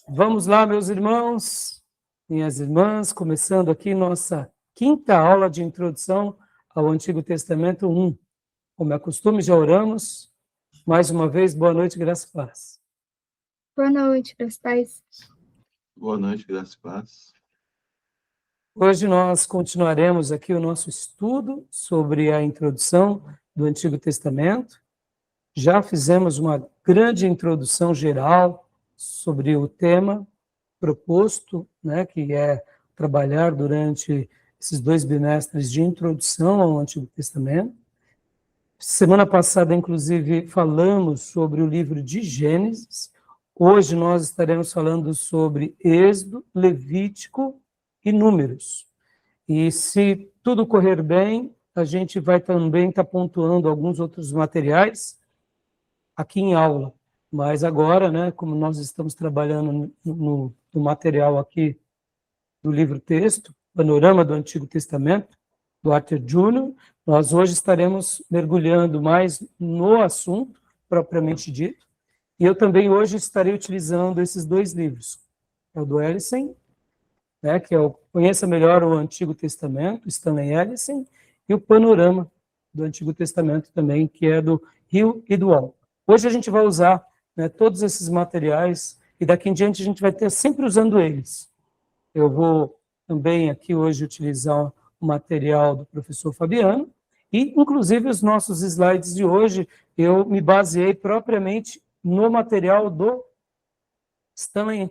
Vamos lá, meus irmãos, minhas irmãs, começando aqui nossa quinta aula de introdução ao Antigo Testamento 1. Como é costume, já oramos. Mais uma vez, boa noite, graça e paz. Boa noite, graça e paz. Boa noite, graça e paz. Hoje nós continuaremos aqui o nosso estudo sobre a introdução do Antigo Testamento. Já fizemos uma grande introdução geral sobre o tema proposto, né, que é trabalhar durante esses 2 bimestres de introdução ao Antigo Testamento. Semana passada, inclusive, falamos sobre o livro de Gênesis. Hoje nós estaremos falando sobre Êxodo, Levítico e Números. E se tudo correr bem, a gente vai também estar pontuando alguns outros materiais aqui em aula. Mas agora, né, como nós estamos trabalhando no material aqui do livro-texto, Panorama do Antigo Testamento, do Arthur Júnior, nós hoje estaremos mergulhando mais no assunto, propriamente dito, e eu também hoje estarei utilizando esses 2 livros, é o do Ellison, né, que é o Conheça Melhor o Antigo Testamento, Stanley Ellison, e o Panorama do Antigo Testamento também, que é do Hill e do Wall. Hoje a gente vai usar, né, todos esses materiais, e daqui em diante a gente vai estar sempre usando eles. Eu vou também aqui hoje utilizar o material do professor Fabiano, e inclusive os nossos slides de hoje, eu me baseei propriamente no material do Stanley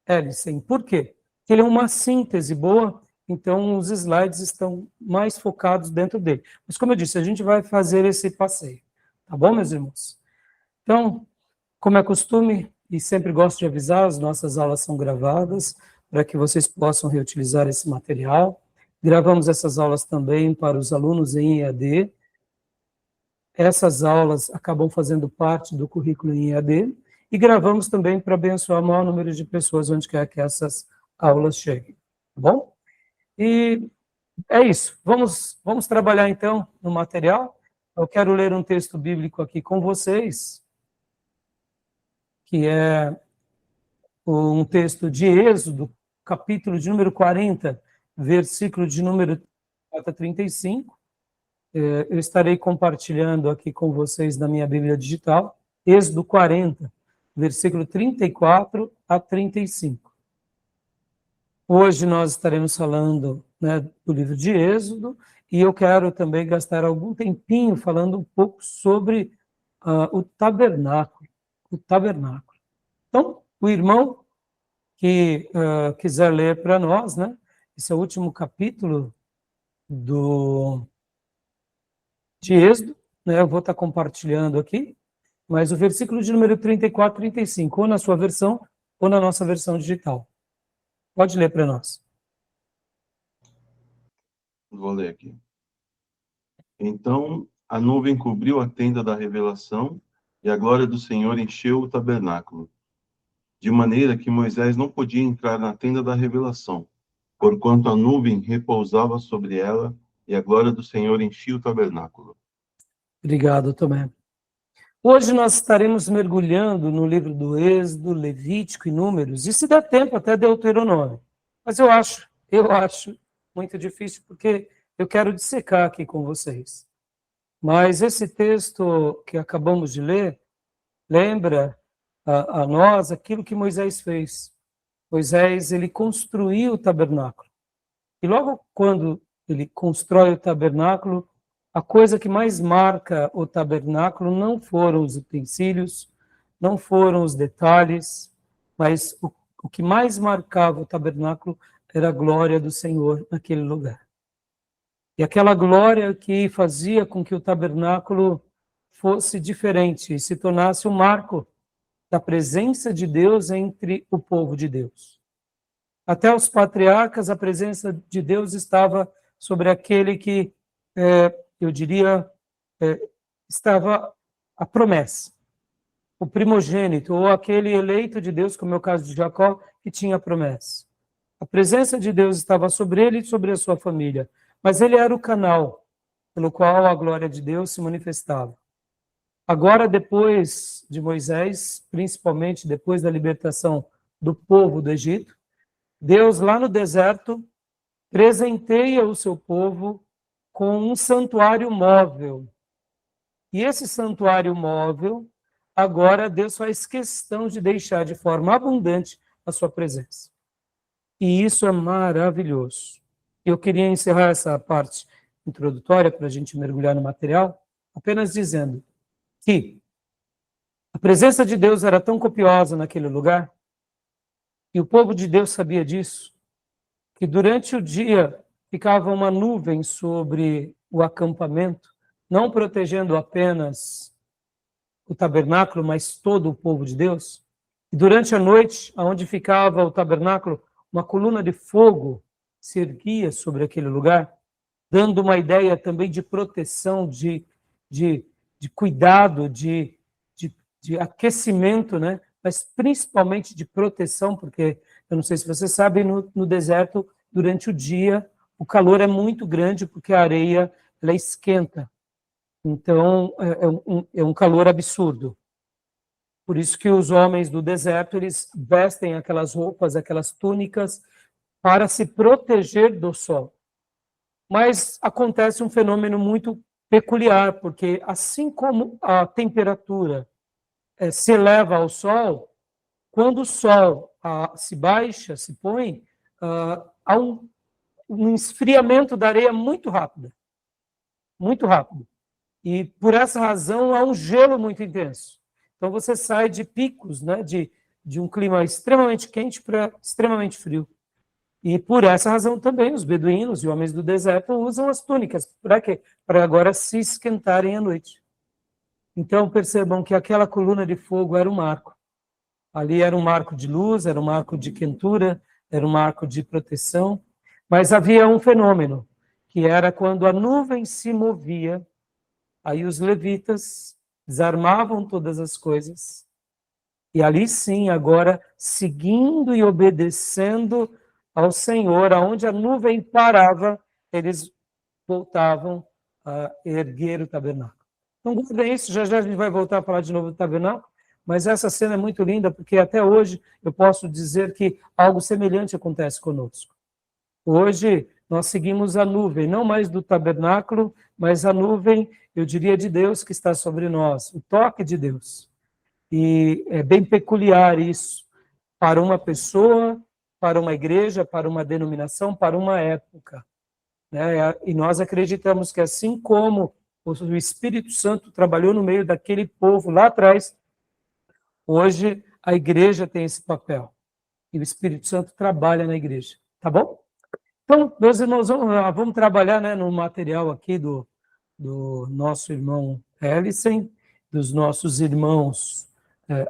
Ellison. Por quê? Porque ele é uma síntese boa, então os slides estão mais focados dentro dele. Mas como eu disse, a gente vai fazer esse passeio. Tá bom, meus irmãos? Então, como é costume, e sempre gosto de avisar, as nossas aulas são gravadas, para que vocês possam reutilizar esse material. Gravamos essas aulas também para os alunos em EAD. Essas aulas acabam fazendo parte do currículo em EAD, e gravamos também para abençoar o maior número de pessoas onde quer que essas aulas cheguem. Tá bom? E é isso. Vamos trabalhar, então, no material. Eu quero ler um texto bíblico aqui com vocês, que é um texto de Êxodo, capítulo de número 40, versículo de número 35. Eu estarei compartilhando aqui com vocês na minha Bíblia digital, Êxodo 40, versículo 34 a 35. Hoje nós estaremos falando, né, do livro de Êxodo, e eu quero também gastar algum tempinho falando um pouco sobre o tabernáculo. O tabernáculo. Então, o irmão que quiser ler para nós, né, esse é o último capítulo de Êxodo, né, eu vou estar compartilhando aqui, mas o versículo de número 34 e 35, ou na sua versão, ou na nossa versão digital. Pode ler para nós. Vou ler aqui. Então, a nuvem cobriu a tenda da revelação, e a glória do Senhor encheu o tabernáculo, de maneira que Moisés não podia entrar na tenda da revelação, porquanto a nuvem repousava sobre ela, e a glória do Senhor enchia o tabernáculo. Obrigado, Tomé. Hoje nós estaremos mergulhando no livro do Êxodo, Levítico e Números, e se der tempo até Deuteronômio. Mas eu acho muito difícil, porque eu quero dissecar aqui com vocês. Mas esse texto que acabamos de ler, lembra a nós aquilo que Moisés fez. Moisés, ele construiu o tabernáculo. E logo quando ele constrói o tabernáculo, a coisa que mais marca o tabernáculo não foram os utensílios, não foram os detalhes, mas o que mais marcava o tabernáculo era a glória do Senhor naquele lugar. E aquela glória que fazia com que o tabernáculo fosse diferente e se tornasse um marco da presença de Deus entre o povo de Deus. Até os patriarcas, a presença de Deus estava sobre aquele que, eu diria, estava a promessa. O primogênito, ou aquele eleito de Deus, como é o caso de Jacó, que tinha a promessa. A presença de Deus estava sobre ele e sobre a sua família, mas ele era o canal pelo qual a glória de Deus se manifestava. Agora, depois de Moisés, principalmente depois da libertação do povo do Egito, Deus, lá no deserto, presenteia o seu povo com um santuário móvel. E esse santuário móvel, agora Deus faz questão de deixar de forma abundante a sua presença. E isso é maravilhoso. Eu queria encerrar essa parte introdutória para a gente mergulhar no material, apenas dizendo que a presença de Deus era tão copiosa naquele lugar, e o povo de Deus sabia disso, que durante o dia ficava uma nuvem sobre o acampamento, não protegendo apenas o tabernáculo, mas todo o povo de Deus. E durante a noite, onde ficava o tabernáculo, uma coluna de fogo se erguia sobre aquele lugar, dando uma ideia também de proteção, de cuidado, de aquecimento, né? Mas principalmente de proteção, porque, eu não sei se você sabe, no deserto, durante o dia, o calor é muito grande, porque a areia ela esquenta. Então, é um calor absurdo. Por isso que os homens do deserto, eles vestem aquelas roupas, aquelas túnicas, para se proteger do sol. Mas acontece um fenômeno muito peculiar, porque assim como a temperatura se eleva ao sol, quando o sol se baixa, se põe, há um esfriamento da areia muito rápido. Muito rápido. E por essa razão há um gelo muito intenso. Então você sai de picos, né, de um clima extremamente quente para extremamente frio. E por essa razão também os beduínos e homens do deserto usam as túnicas. Para quê? Para agora se esquentarem à noite. Então percebam que aquela coluna de fogo era um marco. Ali era um marco de luz, era um marco de quentura, era um marco de proteção. Mas havia um fenômeno, que era quando a nuvem se movia, aí os levitas desarmavam todas as coisas, e ali sim, agora, seguindo e obedecendo ao Senhor, aonde a nuvem parava, eles voltavam a erguer o tabernáculo. Então, guardem isso, já a gente vai voltar a falar de novo do tabernáculo, mas essa cena é muito linda, porque até hoje eu posso dizer que algo semelhante acontece conosco. Hoje, nós seguimos a nuvem, não mais do tabernáculo, mas a nuvem, eu diria, de Deus que está sobre nós, o toque de Deus. E é bem peculiar isso para uma pessoa, para uma igreja, para uma denominação, para uma época, né? E nós acreditamos que assim como o Espírito Santo trabalhou no meio daquele povo lá atrás, hoje a igreja tem esse papel. E o Espírito Santo trabalha na igreja, tá bom? Então, meus irmãos, vamos trabalhar, né, no material aqui do nosso irmão Ellison, dos nossos irmãos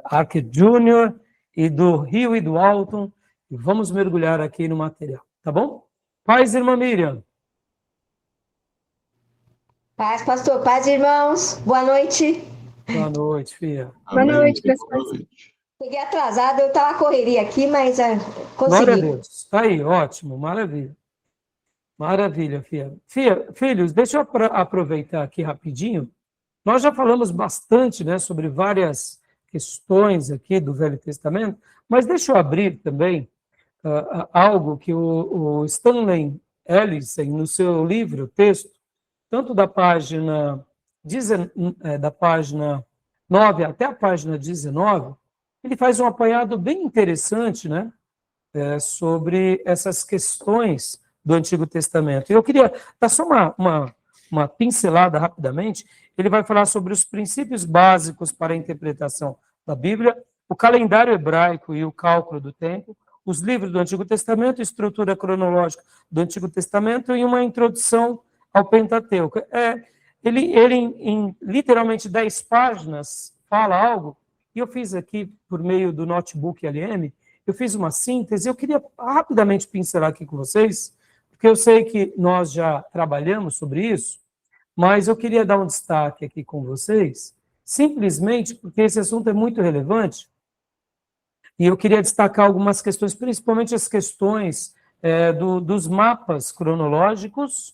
Archer Jr. e do Rio e do Alton, e vamos mergulhar aqui no material, tá bom? Paz, irmã Miriam. Paz, pastor. Paz, irmãos. Boa noite. Boa noite, filha. Boa noite, Boa pessoal. noite. Cheguei atrasada, eu estava correria aqui, mas Glória a consegui. Deus. Aí, ótimo, maravilha. Maravilha, filha. Filhos, deixa eu aproveitar aqui rapidinho. Nós já falamos bastante, né, sobre várias questões aqui do Velho Testamento, mas deixa eu abrir também algo que o Stanley Ellison, no seu livro, texto, tanto da página 9 até a página 19, ele faz um apanhado bem interessante, né, sobre essas questões do Antigo Testamento. Eu queria dar só uma pincelada rapidamente. Ele vai falar sobre os princípios básicos para a interpretação da Bíblia, o calendário hebraico e o cálculo do tempo, os livros do Antigo Testamento, estrutura cronológica do Antigo Testamento e uma introdução ao Pentateuco. Ele em literalmente 10 páginas fala algo, e eu fiz aqui, por meio do notebook LM, eu fiz uma síntese, eu queria rapidamente pincelar aqui com vocês, porque eu sei que nós já trabalhamos sobre isso, mas eu queria dar um destaque aqui com vocês, simplesmente porque esse assunto é muito relevante, e eu queria destacar algumas questões, principalmente as questões dos mapas cronológicos,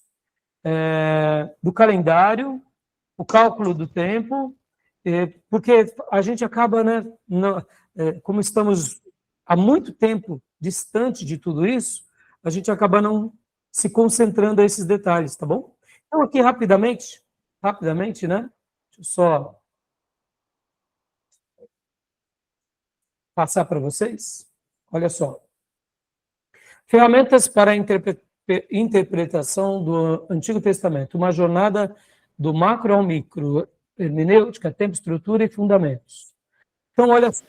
do calendário, o cálculo do tempo porque a gente acaba, né, como estamos há muito tempo distante de tudo isso, a gente acaba não se concentrando a esses detalhes, tá bom? Então, aqui rapidamente, né? Deixa eu só passar para vocês. Olha só. Ferramentas para a interpretação do Antigo Testamento. Uma jornada do macro ao micro. Hermenêutica, tempo, estrutura e fundamentos. Então, olha só.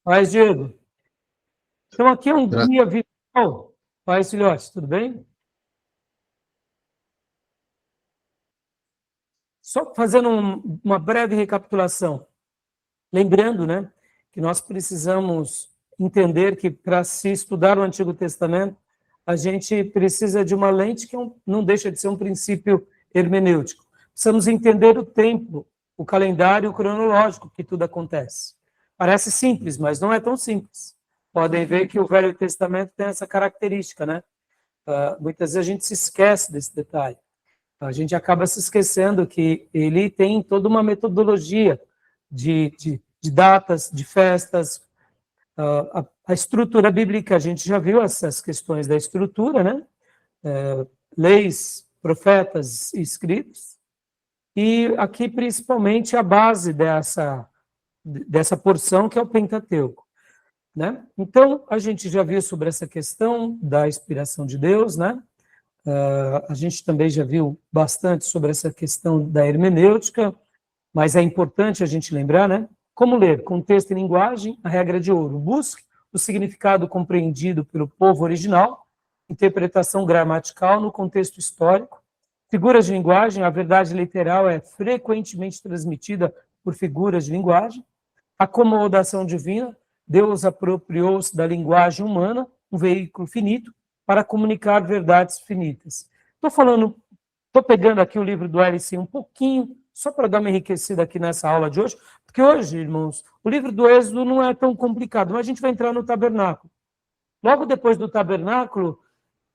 Paz, Diego. Então, aqui é um guia visual. Paz, filhotes, tudo bem? Só fazendo uma breve recapitulação. Lembrando, né, que nós precisamos entender que para se estudar o Antigo Testamento, a gente precisa de uma lente que não deixa de ser um princípio hermenêutico. Precisamos entender o tempo, o calendário cronológico que tudo acontece. Parece simples, mas não é tão simples. Podem ver que o Velho Testamento tem essa característica, né? Muitas vezes a gente se esquece desse detalhe. A gente acaba se esquecendo que ele tem toda uma metodologia de datas, de festas. A estrutura bíblica, a gente já viu essas questões da estrutura, né? Leis, profetas e escritos. E aqui, principalmente, a base dessa porção, que é o Pentateuco, né? Então, a gente já viu sobre essa questão da inspiração de Deus, né? A gente também já viu bastante sobre essa questão da hermenêutica, mas é importante a gente lembrar, né? Como ler? Contexto e linguagem, a regra de ouro. Busque o significado compreendido pelo povo original, interpretação gramatical no contexto histórico, figuras de linguagem, a verdade literal é frequentemente transmitida por figuras de linguagem, acomodação divina, Deus apropriou-se da linguagem humana, um veículo finito, para comunicar verdades finitas. Estou pegando aqui o livro do L.C. um pouquinho, só para dar uma enriquecida aqui nessa aula de hoje, porque hoje, irmãos, o livro do Êxodo não é tão complicado, mas a gente vai entrar no tabernáculo. Logo depois do tabernáculo,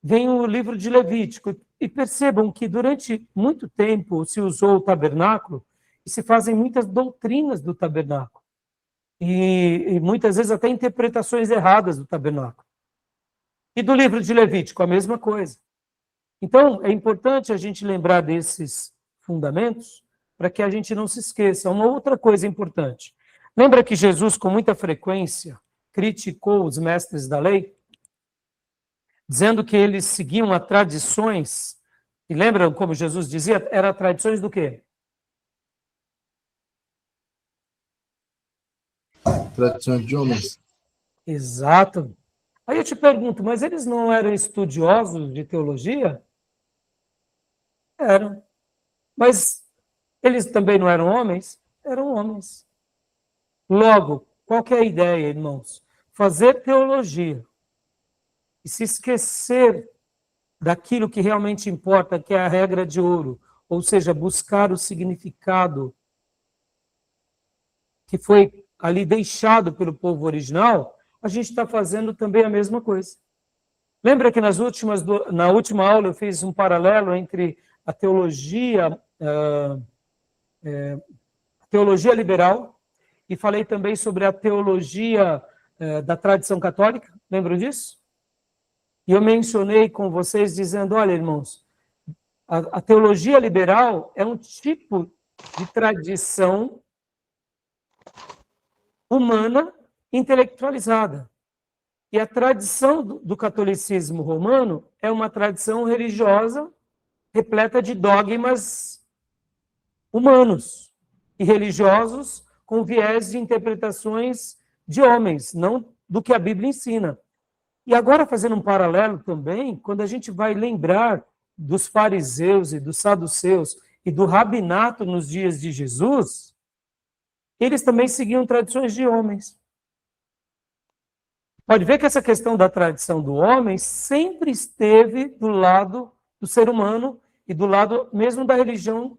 vem o livro de Levítico, e percebam que durante muito tempo se usou o tabernáculo, e se fazem muitas doutrinas do tabernáculo, e muitas vezes até interpretações erradas do tabernáculo. E do livro de Levítico, a mesma coisa. Então, é importante a gente lembrar desses fundamentos para que a gente não se esqueça. Uma outra coisa importante. Lembra que Jesus, com muita frequência, criticou os mestres da lei, dizendo que eles seguiam a tradições, e lembram como Jesus dizia? Era tradições do quê? Tradições de homens. Exato. Aí eu te pergunto, mas eles não eram estudiosos de teologia? Eram. Mas eles também não eram homens? Eram homens. Logo, qual que é a ideia, irmãos? Fazer teologia e se esquecer daquilo que realmente importa, que é a regra de ouro, ou seja, buscar o significado que foi ali deixado pelo povo original, a gente está fazendo também a mesma coisa. Lembra que na última aula eu fiz um paralelo entre a teologia liberal e falei também sobre a teologia da tradição católica, lembram disso? E eu mencionei com vocês dizendo, olha, irmãos, a teologia liberal é um tipo de tradição humana intelectualizada. E a tradição do catolicismo romano é uma tradição religiosa repleta de dogmas humanos e religiosos com viés de interpretações de homens, não do que a Bíblia ensina. E agora, fazendo um paralelo também, quando a gente vai lembrar dos fariseus e dos saduceus e do rabinato nos dias de Jesus, eles também seguiam tradições de homens. Pode ver que essa questão da tradição do homem sempre esteve do lado do ser humano e do lado mesmo da religião,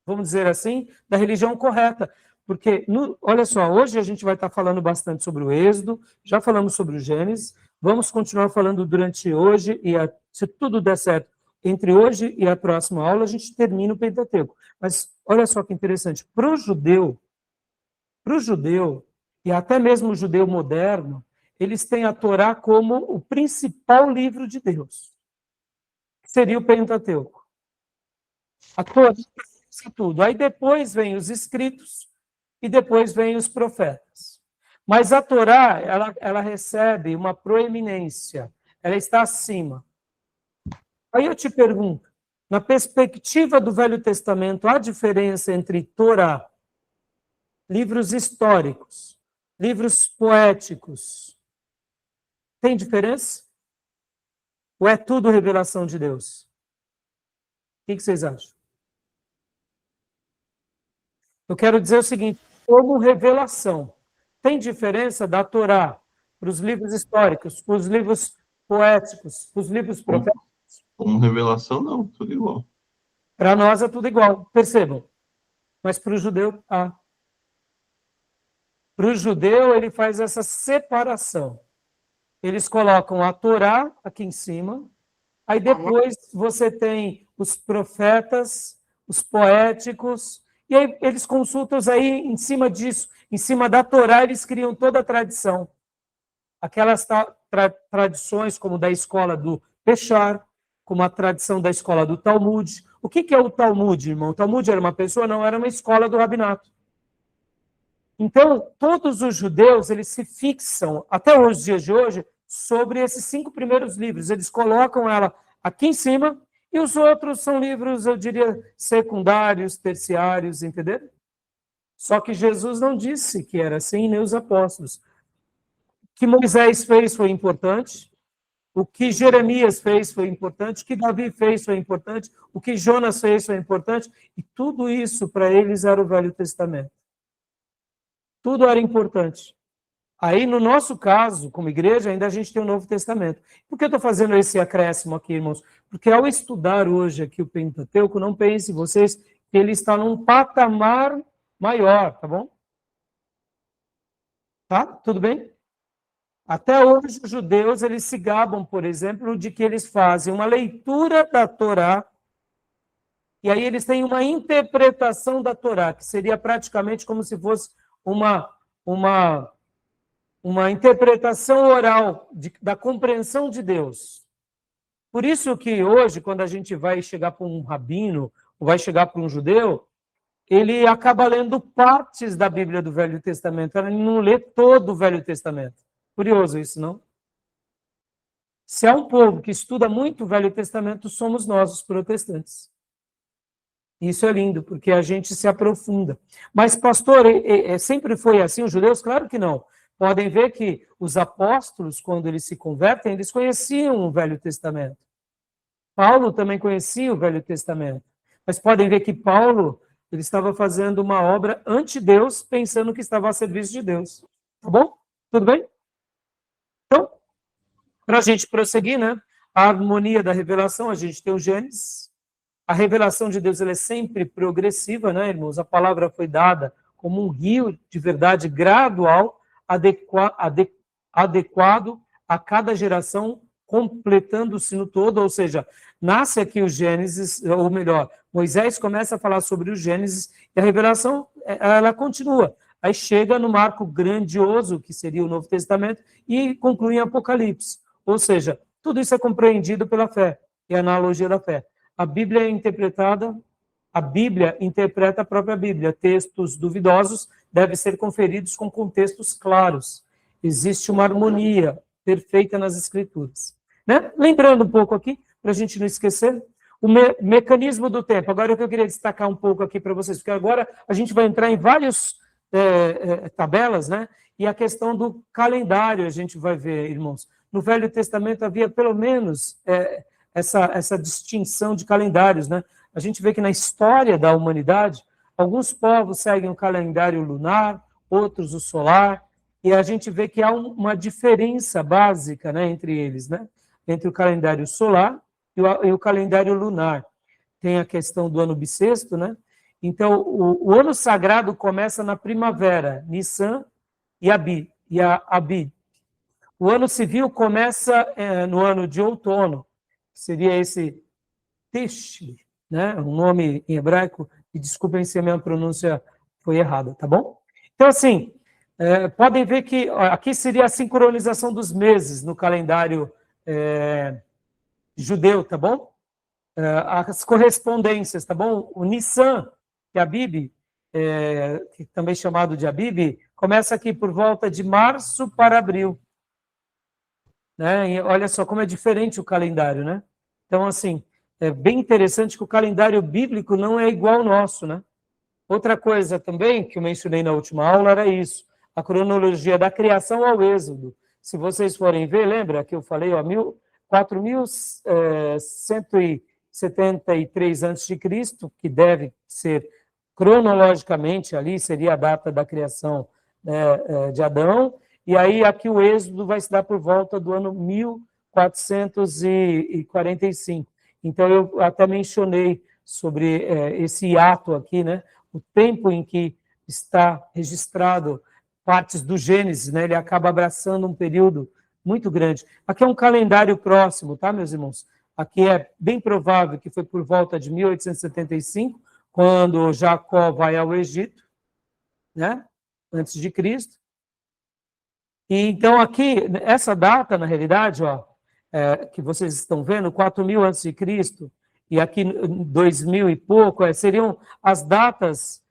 vamos dizer assim, da religião correta. Porque, olha só, hoje a gente vai estar falando bastante sobre o Êxodo, já falamos sobre o Gênesis, vamos continuar falando durante hoje, e se tudo der certo, entre hoje e a próxima aula, a gente termina o Pentateuco. Mas olha só que interessante, para o judeu, Para o judeu, e até mesmo o judeu moderno, eles têm a Torá como o principal livro de Deus, que seria o Pentateuco. A Torá é tudo. Aí depois vem os escritos e depois vem os profetas. Mas a Torá, ela recebe uma proeminência, ela está acima. Aí eu te pergunto, na perspectiva do Velho Testamento, há diferença entre Torá, livros históricos, livros poéticos? Tem diferença? Ou é tudo revelação de Deus? O que vocês acham? Eu quero dizer o seguinte, como revelação, tem diferença da Torá para os livros históricos, para os livros poéticos, para os livros proféticos? Como revelação, não, tudo igual. Para nós é tudo igual, percebam. Mas para o judeu, Para o judeu, ele faz essa separação. Eles colocam a Torá aqui em cima, aí depois você tem os profetas, os poéticos, e aí eles consultam aí em cima disso, em cima da Torá, eles criam toda a tradição. Aquelas tradições como da escola do Peshar, como a tradição da escola do Talmud. O que é o Talmud, irmão? O Talmud era uma pessoa? Não, era uma escola do rabinato. Então, todos os judeus, eles se fixam, até os dias de hoje, sobre esses 5 primeiros livros. Eles colocam ela aqui em cima, e os outros são livros, eu diria, secundários, terciários, entenderam? Só que Jesus não disse que era assim, nem os apóstolos. O que Moisés fez foi importante, o que Jeremias fez foi importante, o que Davi fez foi importante, o que Jonas fez foi importante, e tudo isso para eles era o Velho Testamento. Tudo era importante. Aí, no nosso caso, como igreja, ainda a gente tem o Novo Testamento. Por que eu estou fazendo esse acréscimo aqui, irmãos? Porque ao estudar hoje aqui o Pentateuco, não pense vocês que ele está num patamar maior, tá bom? Tá? Tudo bem? Até hoje, os judeus, eles se gabam, por exemplo, de que eles fazem uma leitura da Torá, e aí eles têm uma interpretação da Torá, que seria praticamente como se fosse uma interpretação oral da compreensão de Deus. Por isso que hoje, quando a gente vai chegar para um rabino, ou vai chegar para um judeu, ele acaba lendo partes da Bíblia do Velho Testamento, ele não lê todo o Velho Testamento. Curioso isso, não? Se há um povo que estuda muito o Velho Testamento, somos nós, os protestantes. Isso é lindo, porque a gente se aprofunda. Mas, pastor, sempre foi assim, os judeus? Claro que não. Podem ver que os apóstolos, quando eles se convertem, eles conheciam o Velho Testamento. Paulo também conhecia o Velho Testamento. Mas podem ver que Paulo, ele estava fazendo uma obra ante Deus, pensando que estava a serviço de Deus. Tá bom? Tudo bem? Então, para a gente prosseguir, né? A harmonia da revelação, a gente tem o Gênesis. A revelação de Deus ela é sempre progressiva, né, irmãos? A palavra foi dada como um rio de verdade gradual, adequado a cada geração, completando-se no todo, ou seja, nasce aqui o Gênesis, ou melhor, Moisés começa a falar sobre o Gênesis, e a revelação, ela continua. Aí chega no marco grandioso, que seria o Novo Testamento, e conclui em Apocalipse. Ou seja, tudo isso é compreendido pela fé, e a analogia da fé. A Bíblia é interpretada, a Bíblia interpreta a própria Bíblia. Textos duvidosos devem ser conferidos com contextos claros. Existe uma harmonia perfeita nas Escrituras. Né? Lembrando um pouco aqui, para a gente não esquecer, o mecanismo do tempo. Agora, o que eu queria destacar um pouco aqui para vocês, porque agora a gente vai entrar em várias tabelas, né? E a questão do calendário a gente vai ver, irmãos. No Velho Testamento havia pelo menos essa distinção de calendários, né? A gente vê que na história da humanidade, alguns povos seguem o calendário lunar, outros o solar, e a gente vê que há uma diferença básica, né, entre eles, né? Entre o calendário solar e o calendário lunar. Tem a questão do ano bissexto, né? Então, o ano sagrado começa na primavera, Nissan e Abib. O ano civil começa no ano de outono, seria esse Tishri, né? Um nome em hebraico, e desculpem se a minha pronúncia foi errada, tá bom? Então, assim, podem ver que aqui seria a sincronização dos meses no calendário judeu, tá bom? As correspondências, tá bom? O Nissan, que é Abib, que também é chamado de Abib, começa aqui por volta de março para abril. Né? E olha só como é diferente o calendário, né? Então, assim, é bem interessante que o calendário bíblico não é igual ao nosso, né? Outra coisa também que eu mencionei na última aula era isso, a cronologia da criação ao êxodo. Se vocês forem ver, lembra que eu falei, ó, 4.173 a.C., que deve ser cronologicamente ali, seria a data da criação de Adão, e aí aqui o êxodo vai se dar por volta do ano 1445. Então eu até mencionei sobre esse hiato aqui, né? O tempo em que está registrado partes do Gênesis, né? Ele acaba abraçando um período muito grande. Aqui é um calendário próximo, tá, meus irmãos? Aqui é bem provável que foi por volta de 1875, quando Jacó vai ao Egito, né? Antes de Cristo. E então aqui, essa data, na realidade, ó, que vocês estão vendo, 4.000 a.C., e aqui 2.000 e pouco, seriam as datas,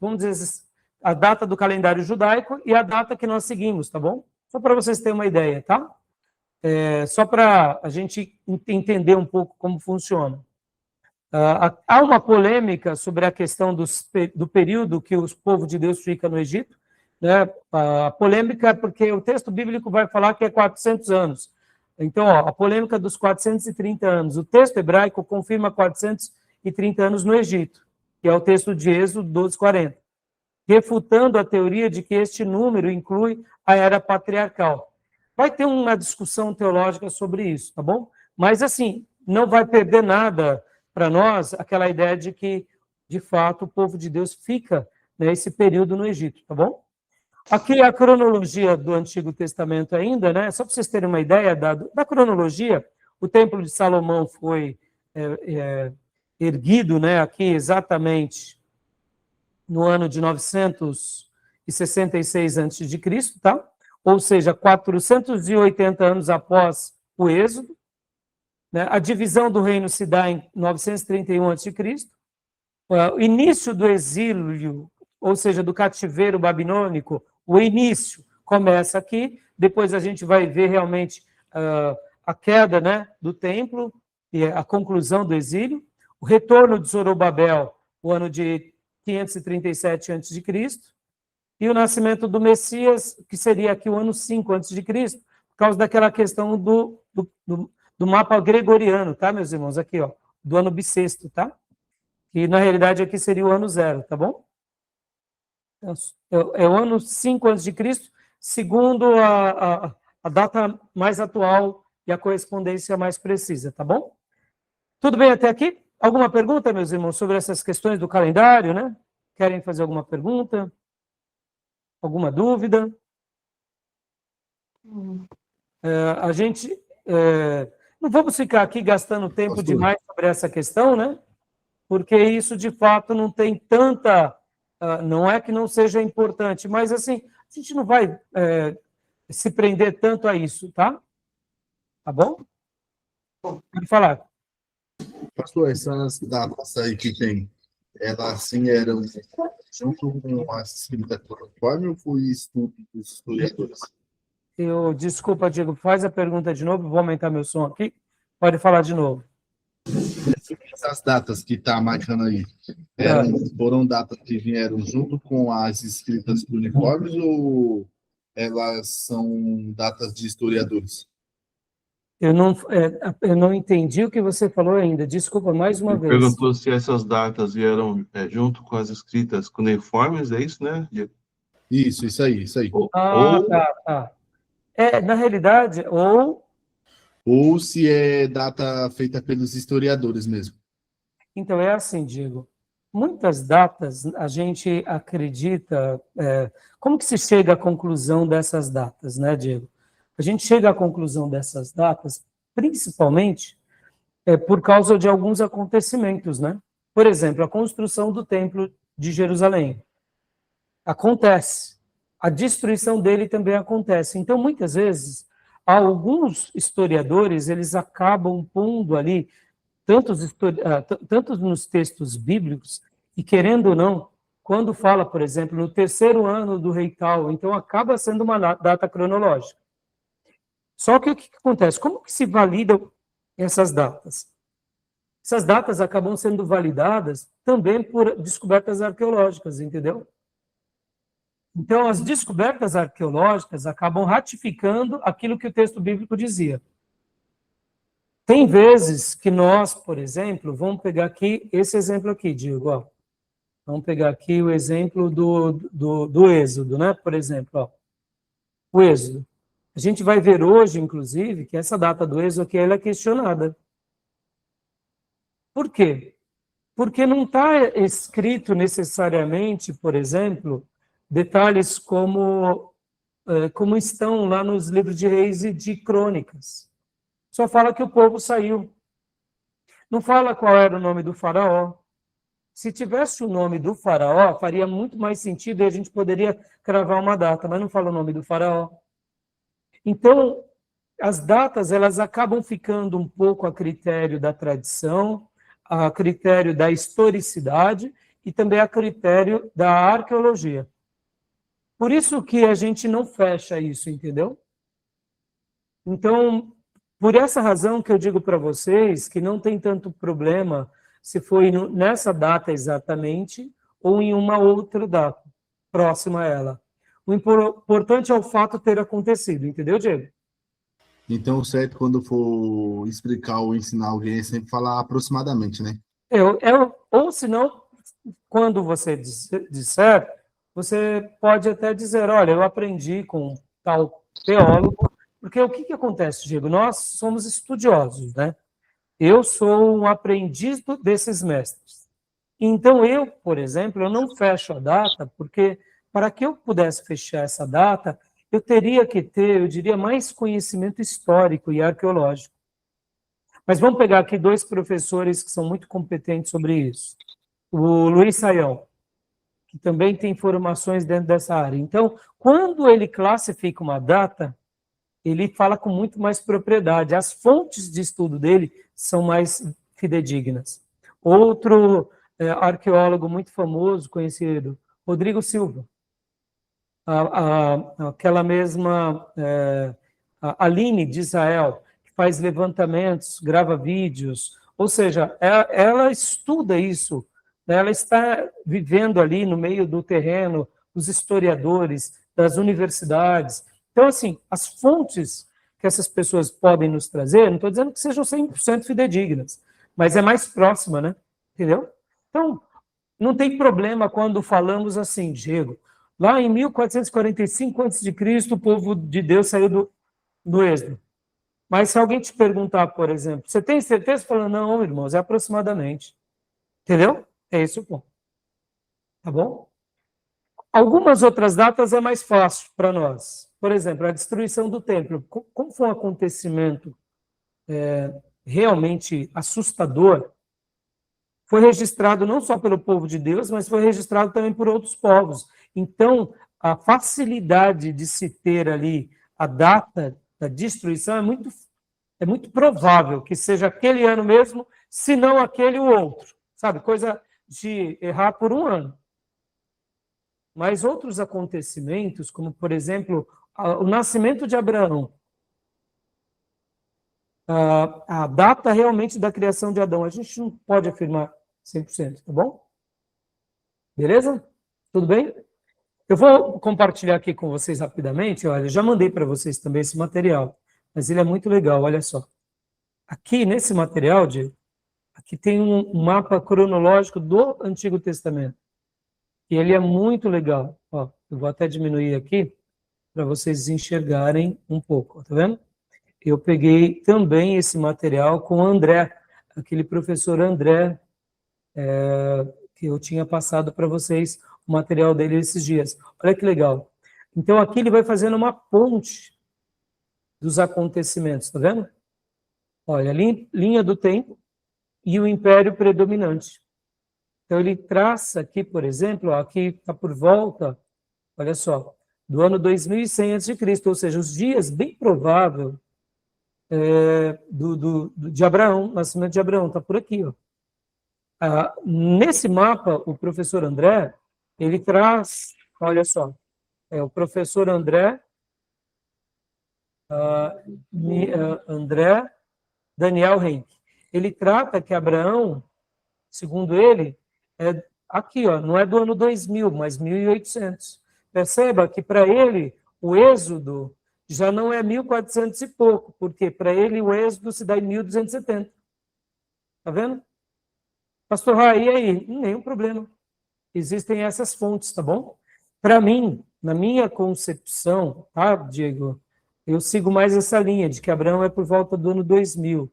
vamos dizer, a data do calendário judaico e a data que nós seguimos, tá bom? Só para vocês terem uma ideia, tá? Só para a gente entender um pouco como funciona. Há uma polêmica sobre a questão do período que o povo de Deus fica no Egito, né? A polêmica é porque o texto bíblico vai falar que é 400 anos. Então, ó, a polêmica dos 430 anos. O texto hebraico confirma 430 anos no Egito, que é o texto de Êxodo 12:40, refutando a teoria de que este número inclui a era patriarcal. Vai ter uma discussão teológica sobre isso, tá bom? Mas, assim, não vai perder nada para nós aquela ideia de que, de fato, o povo de Deus fica nesse período no Egito, tá bom? Aqui é a cronologia do Antigo Testamento ainda, né? Só para vocês terem uma ideia da cronologia, o Templo de Salomão foi erguido, né, aqui exatamente no ano de 966 a.C., tá? Ou seja, 480 anos após o Êxodo. Né? A divisão do reino se dá em 931 a.C., o início do exílio, ou seja, do cativeiro babilônico, o início começa aqui, depois a gente vai ver realmente a queda, né, do templo e a conclusão do exílio, o retorno de Zorobabel, o ano de 537 a.C., e o nascimento do Messias, que seria aqui o ano 5 a.C., por causa daquela questão do mapa gregoriano, tá, meus irmãos? Aqui, ó, do ano bissexto, tá? E, na realidade, aqui seria o ano 0, tá bom? É o ano 5 a.C., segundo a data mais atual e a correspondência mais precisa, tá bom? Tudo bem até aqui? Alguma pergunta, meus irmãos, sobre essas questões do calendário, né? Querem fazer alguma pergunta? Alguma dúvida? A gente... não vamos ficar aqui gastando tempo demais sobre essa questão, né? Porque isso, de fato, não tem tanta... não é que não seja importante, mas, assim, a gente não vai se prender tanto a isso, tá? Tá bom? Pode falar. Pastor, essas datas aí que tem, elas sim eram junto com as escritas conforme ou foi estudo dos historiadores? Desculpa, Diego, faz a pergunta de novo, vou aumentar meu som aqui. Pode falar de novo. Essas datas que está marcando aí, foram datas que vieram junto com as escritas cuneiformes ou elas são datas de historiadores? Eu não entendi o que você falou ainda. Desculpa, mais uma vez. Perguntou se essas datas vieram junto com as escritas cuneiformes, é isso, né? Isso aí. Tá. Na realidade, Ou se é data feita pelos historiadores mesmo. Então, é assim, Diego. Muitas datas a gente acredita... como que se chega à conclusão dessas datas, né, Diego? A gente chega à conclusão dessas datas, principalmente, por causa de alguns acontecimentos, né? Por exemplo, a construção do Templo de Jerusalém. Acontece. A destruição dele também acontece. Então, muitas vezes, alguns historiadores, eles acabam pondo ali, tanto nos textos bíblicos, e querendo ou não, quando fala, por exemplo, no 3º ano do rei tal, então acaba sendo uma data cronológica. Só que o que acontece? Como que se validam essas datas? Essas datas acabam sendo validadas também por descobertas arqueológicas, entendeu? Então, as descobertas arqueológicas acabam ratificando aquilo que o texto bíblico dizia. Tem vezes que nós, por exemplo, vamos pegar aqui, esse exemplo aqui, Diego, ó. Vamos pegar aqui o exemplo do Êxodo, né? Por exemplo, ó. O Êxodo. A gente vai ver hoje, inclusive, que essa data do Êxodo aqui ela é questionada. Por quê? Porque não está escrito necessariamente, por exemplo, detalhes como estão lá nos livros de Reis e de Crônicas. Só fala que o povo saiu. Não fala qual era o nome do faraó. Se tivesse o nome do faraó, faria muito mais sentido e a gente poderia cravar uma data, mas não fala o nome do faraó. Então, as datas elas acabam ficando um pouco a critério da tradição, a critério da historicidade e também a critério da arqueologia. Por isso que a gente não fecha isso, entendeu? Então, por essa razão que eu digo para vocês que não tem tanto problema se foi nessa data exatamente ou em uma outra data próxima a ela. O importante é o fato ter acontecido, entendeu, Diego? Então, o certo, quando for explicar ou ensinar alguém, é sempre falar aproximadamente, né? Ou senão, quando você disser, você pode até dizer, olha, eu aprendi com tal teólogo, porque o que acontece, Diego? Nós somos estudiosos, né? Eu sou um aprendiz desses mestres. Então, eu, por exemplo, eu não fecho a data, porque para que eu pudesse fechar essa data, eu teria que ter, eu diria, mais conhecimento histórico e arqueológico. Mas vamos pegar aqui 2 professores que são muito competentes sobre isso. O Luiz Saião, que também tem informações dentro dessa área. Então, quando ele classifica uma data, ele fala com muito mais propriedade. As fontes de estudo dele são mais fidedignas. Outro arqueólogo muito famoso, conhecido, Rodrigo Silva. Aquela mesma a Aline de Israel, que faz levantamentos, grava vídeos, ou seja, ela estuda isso, né? Ela está vivendo ali no meio do terreno, os historiadores das universidades. Então, assim, as fontes que essas pessoas podem nos trazer, não estou dizendo que sejam 100% fidedignas, mas é mais próxima, né? Entendeu? Então, não tem problema quando falamos assim, Diego, lá em 1445 a.C., o povo de Deus saiu do Êxodo. Mas se alguém te perguntar, por exemplo, você tem certeza? Falando, não, irmãos, é aproximadamente. Entendeu? É esse o ponto. Tá bom? Algumas outras datas é mais fácil para nós. Por exemplo, a destruição do templo. Como foi um acontecimento realmente assustador, foi registrado não só pelo povo de Deus, mas foi registrado também por outros povos. Então, a facilidade de se ter ali a data da destruição é muito provável que seja aquele ano mesmo, se não aquele ou outro. Sabe, coisa de errar por um ano. Mas outros acontecimentos, como, por exemplo, o nascimento de Abraão, a data realmente da criação de Adão, a gente não pode afirmar 100%, tá bom? Beleza? Tudo bem? Eu vou compartilhar aqui com vocês rapidamente, olha, eu já mandei para vocês também esse material, mas ele é muito legal, olha só. Aqui, nesse material, aqui tem um mapa cronológico do Antigo Testamento. E ele é muito legal. Ó, eu vou até diminuir aqui para vocês enxergarem um pouco, tá vendo? Eu peguei também esse material com o André, aquele professor André, que eu tinha passado para vocês o material dele esses dias. Olha que legal. Então, aqui ele vai fazendo uma ponte dos acontecimentos, tá vendo? Olha, linha do tempo e o império predominante. Então, ele traça aqui, por exemplo, aqui está por volta olha só, do ano 2100 a.C., ou seja, os dias bem provável de Abraão, nascimento de Abraão, está por aqui, ó. Nesse mapa, o professor André, ele traz, olha só, o professor André, André Daniel Henke, ele trata que Abraão, segundo ele, aqui, ó, não é do ano 2000, mas 1800. Perceba que para ele o êxodo já não é 1400 e pouco, porque para ele o êxodo se dá em 1270. Tá vendo? Pastor Rai, e aí? Nenhum problema. Existem essas fontes, tá bom? Para mim, na minha concepção, tá, Diego? Eu sigo mais essa linha de que Abraão é por volta do ano 2000.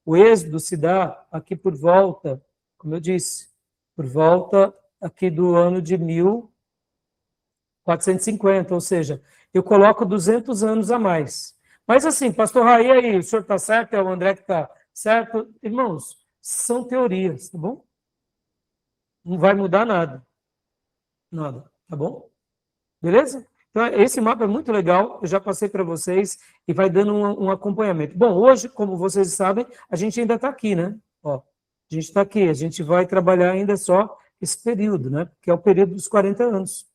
O êxodo se dá aqui por volta, como eu disse, por volta aqui do ano de 1450, ou seja, eu coloco 200 anos a mais. Mas assim, pastor Raí, aí, o senhor está certo, é o André que está certo? Irmãos, são teorias, tá bom? Não vai mudar nada. Nada, tá bom? Beleza? Então, esse mapa é muito legal, eu já passei para vocês e vai dando um acompanhamento. Bom, hoje, como vocês sabem, a gente ainda está aqui, né? Ó, a gente está aqui, a gente vai trabalhar ainda só esse período, né? Que é o período dos 40 anos.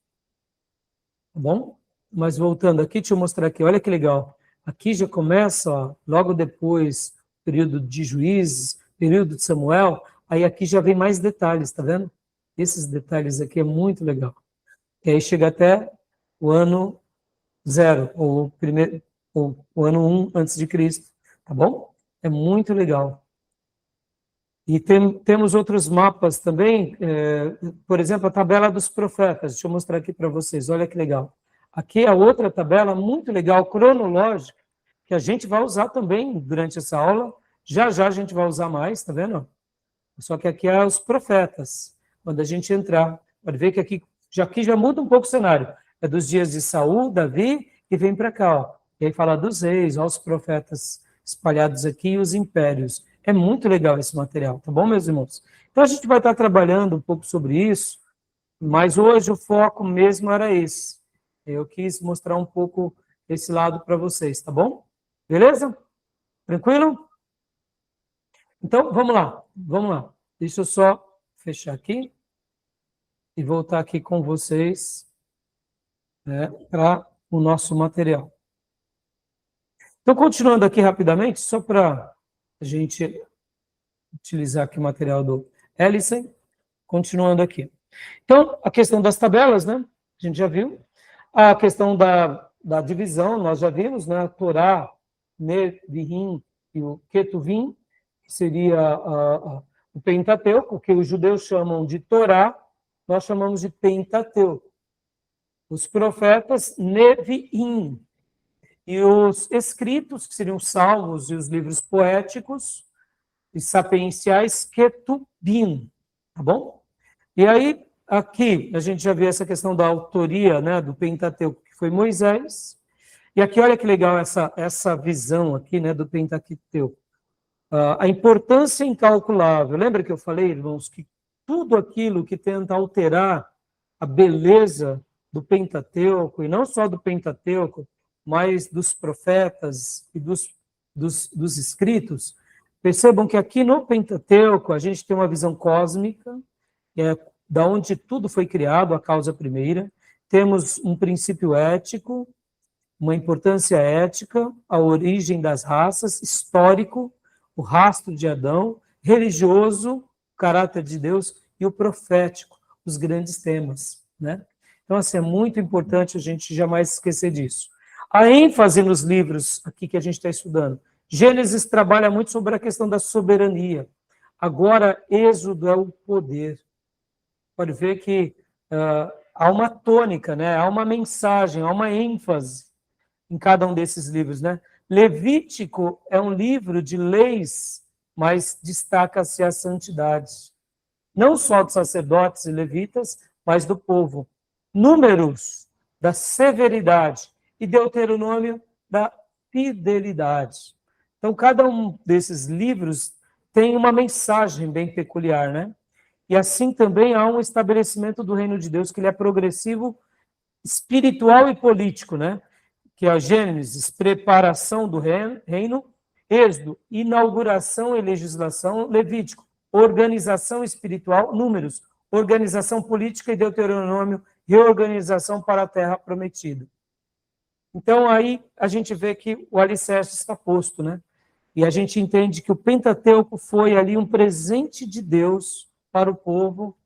Tá bom? Mas voltando aqui, deixa eu mostrar aqui, olha que legal. Aqui já começa, ó, logo depois, período de Juízes, período de Samuel, aí aqui já vem mais detalhes, tá vendo? Esses detalhes aqui é muito legal. E aí chega até o ano 0, ou o ano 1 antes de Cristo, tá bom? É muito legal. E temos outros mapas também, por exemplo, a tabela dos profetas. Deixa eu mostrar aqui para vocês, olha que legal. Aqui é outra tabela muito legal, cronológica, que a gente vai usar também durante essa aula. Já já a gente vai usar mais, tá vendo? Só que aqui é os profetas. Quando a gente entrar, pode ver que aqui já muda um pouco o cenário. É dos dias de Saul, Davi, e vem para cá, ó. E aí fala dos reis, ó, os profetas espalhados aqui e os impérios. É muito legal esse material, tá bom, meus irmãos? Então a gente vai estar trabalhando um pouco sobre isso, mas hoje o foco mesmo era esse. Eu quis mostrar um pouco esse lado para vocês, tá bom? Beleza? Tranquilo? Então, vamos lá. Deixa eu só fechar aqui e voltar aqui com vocês, né, para o nosso material. Então, continuando aqui rapidamente, só para a gente utilizar aqui o material do Ellison, continuando aqui. Então, a questão das tabelas, né, a gente já viu. A questão da divisão, nós já vimos, né, Torá, Neviim e o Ketuvim, que seria o Pentateuco, que os judeus chamam de Torá, nós chamamos de Pentateuco. Os profetas, Neviim. E os escritos, que seriam os salmos e os livros poéticos e sapienciais, Ketubim. Tá bom? E aí, aqui, a gente já viu essa questão da autoria, né, do Pentateuco, que foi Moisés. E aqui, olha que legal essa visão aqui, né, do Pentateuco. A importância incalculável. Lembra que eu falei, irmãos, que tudo aquilo que tenta alterar a beleza do Pentateuco, e não só do Pentateuco, mas dos profetas e dos escritos, percebam que aqui no Pentateuco a gente tem uma visão cósmica, da onde tudo foi criado, a causa primeira. Temos um princípio ético, uma importância ética, a origem das raças, histórico, o rastro de Adão, religioso, o caráter de Deus, e o profético, os grandes temas, né? Então, assim, é muito importante a gente jamais esquecer disso. A ênfase nos livros aqui que a gente está estudando. Gênesis trabalha muito sobre a questão da soberania. Agora, Êxodo é o poder. Pode ver que há uma tônica, né? Há uma mensagem, há uma ênfase em cada um desses livros, né? Levítico é um livro de leis, mas destaca-se a santidade. Não só dos sacerdotes e levitas, mas do povo. Números, da severidade. E Deuteronômio, da fidelidade. Então, cada um desses livros tem uma mensagem bem peculiar, né? E assim também há um estabelecimento do reino de Deus, que ele é progressivo espiritual e político, né? Que é a Gênesis, preparação do reino, Êxodo, inauguração e legislação, Levítico, organização espiritual, Números, organização política e Deuteronômio, reorganização para a terra prometida. Então, aí a gente vê que o alicerce está posto, né? E a gente entende que o Pentateuco foi ali um presente de Deus para o povo,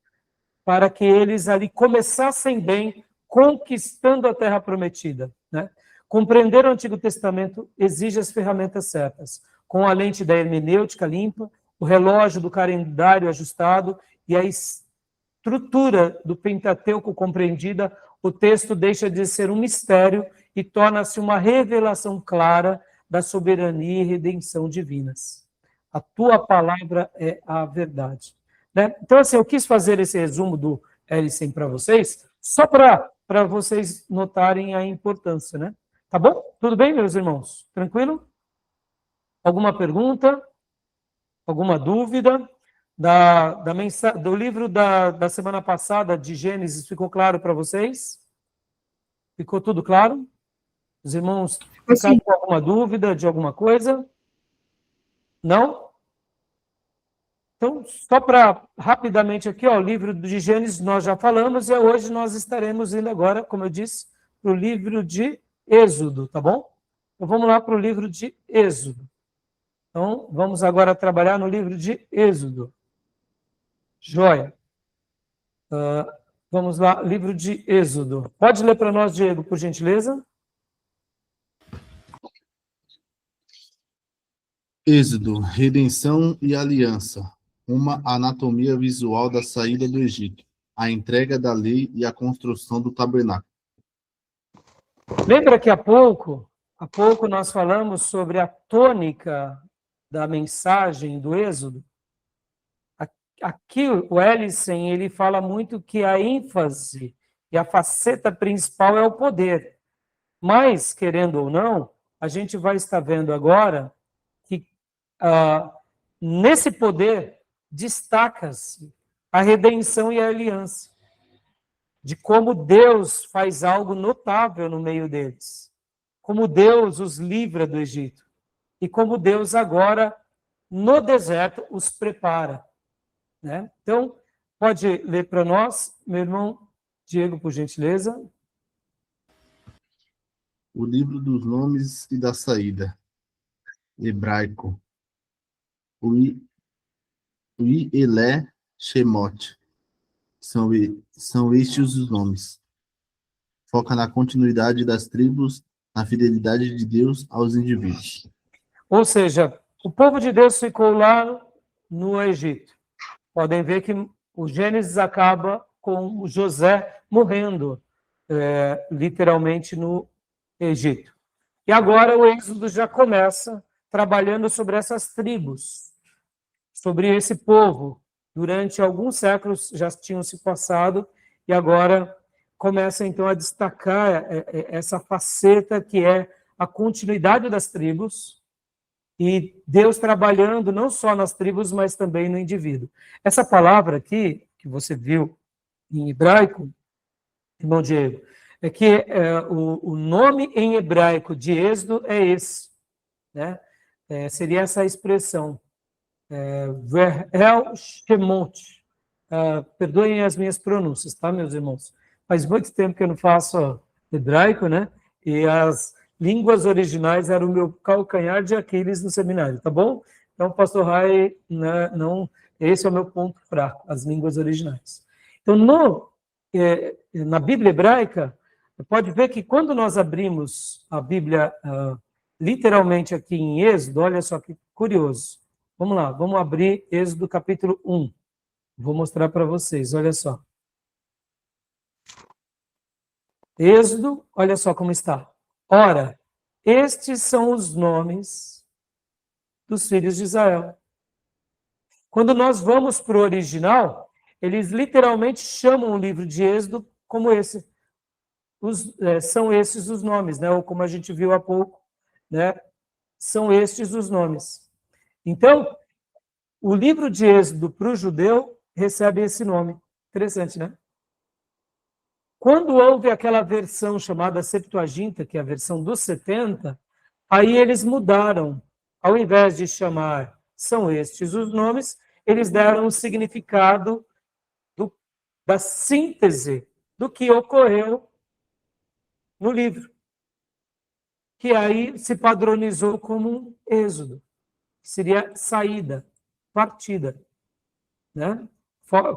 para que eles ali começassem bem, conquistando a terra prometida, né? Compreender o Antigo Testamento exige as ferramentas certas, com a lente da hermenêutica limpa, o relógio do calendário ajustado e a estrutura do Pentateuco compreendida, o texto deixa de ser um mistério e torna-se uma revelação clara da soberania e redenção divinas. A tua palavra é a verdade. Né? Então, assim, eu quis fazer esse resumo do L100 para vocês, só para vocês notarem a importância, né? Tá bom? Tudo bem, meus irmãos? Tranquilo? Alguma pergunta? Alguma dúvida? Do livro da semana passada, de Gênesis, ficou claro para vocês? Ficou tudo claro? Os irmãos ficaram com alguma dúvida de alguma coisa? Não? Então, só para rapidamente aqui, ó, o livro de Gênesis nós já falamos, e hoje nós estaremos indo agora, como eu disse, para o livro de Êxodo, tá bom? Então, vamos lá para o livro de Êxodo. Então, vamos agora trabalhar no livro de Êxodo. Joia. Vamos lá, livro de Êxodo. Pode ler para nós, Diego, por gentileza? Êxodo, redenção e aliança. Uma anatomia visual da saída do Egito, a entrega da lei e a construção do tabernáculo. Lembra que há pouco nós falamos sobre a tônica da mensagem do Êxodo? Aqui o Ellison, ele fala muito que a ênfase e a faceta principal é o poder. Mas, querendo ou não, a gente vai estar vendo agora que nesse poder destaca-se a redenção e a aliança, de como Deus faz algo notável no meio deles, como Deus os livra do Egito, e como Deus agora, no deserto, os prepara. Né? Então, pode ler para nós, meu irmão Diego, por gentileza. O livro dos nomes e da saída. Hebraico. Elé Shemot. São estes os nomes. Foca na continuidade das tribos, na fidelidade de Deus aos indivíduos. Ou seja, o povo de Deus ficou lá no Egito. Podem ver que o Gênesis acaba com José morrendo, literalmente, no Egito. E agora o Êxodo já começa trabalhando sobre essas tribos, sobre esse povo. Durante alguns séculos já tinham se passado, e agora começa então a destacar essa faceta que é a continuidade das tribos, e Deus trabalhando não só nas tribos, mas também no indivíduo. Essa palavra aqui, que você viu em hebraico, irmão Diego, é que o nome em hebraico de Êxodo é esse, né? Seria essa expressão, Verhel Shemot. Perdoem as minhas pronúncias, tá, meus irmãos? Faz muito tempo que eu não faço hebraico, né? E as línguas originais eram o meu calcanhar de Aquiles no seminário, tá bom? Então, pastor Rai, esse é o meu ponto fraco, as línguas originais. Então, na Bíblia hebraica, pode ver que quando nós abrimos a Bíblia literalmente aqui em Êxodo, olha só que curioso. Vamos lá, vamos abrir Êxodo capítulo 1. Vou mostrar para vocês, olha só. Êxodo, olha só como está. Ora, estes são os nomes dos filhos de Israel. Quando nós vamos para o original, eles literalmente chamam o livro de Êxodo como esse. São esses os nomes, né? Ou como a gente viu há pouco, né? São estes os nomes. Então, o livro de Êxodo para o judeu recebe esse nome. Interessante, né? Quando houve aquela versão chamada Septuaginta, que é a versão dos 70, aí eles mudaram. Ao invés de chamar são estes os nomes, eles deram o significado da síntese do que ocorreu no livro, que aí se padronizou como um êxodo, que seria saída, partida. Né?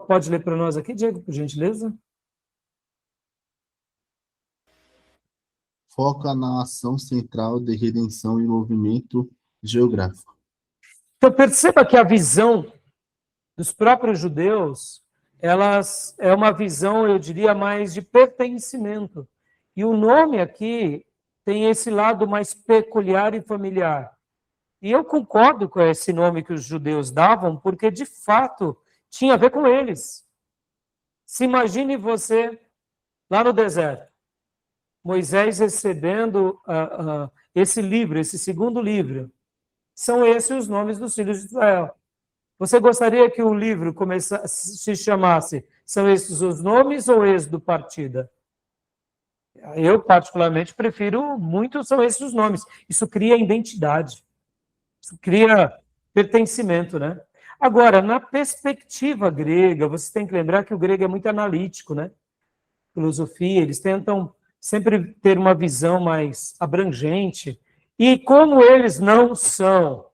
Pode ler para nós aqui, Diego, por gentileza? Foca na ação central de redenção e movimento geográfico. Então, perceba que a visão dos próprios judeus, é uma visão, eu diria, mais de pertencimento. E o nome aqui tem esse lado mais peculiar e familiar. E eu concordo com esse nome que os judeus davam, porque, de fato, tinha a ver com eles. Se imagine você lá no deserto, Moisés recebendo esse livro, esse segundo livro. São esses os nomes dos filhos de Israel. Você gostaria que o livro se chamasse São Esses os Nomes ou Êxodo Partida? Eu, particularmente, prefiro muito São Esses os Nomes. Isso cria identidade. Isso cria pertencimento, né? Agora, na perspectiva grega, você tem que lembrar que o grego é muito analítico, né? Filosofia, eles tentam sempre ter uma visão mais abrangente. E como eles não são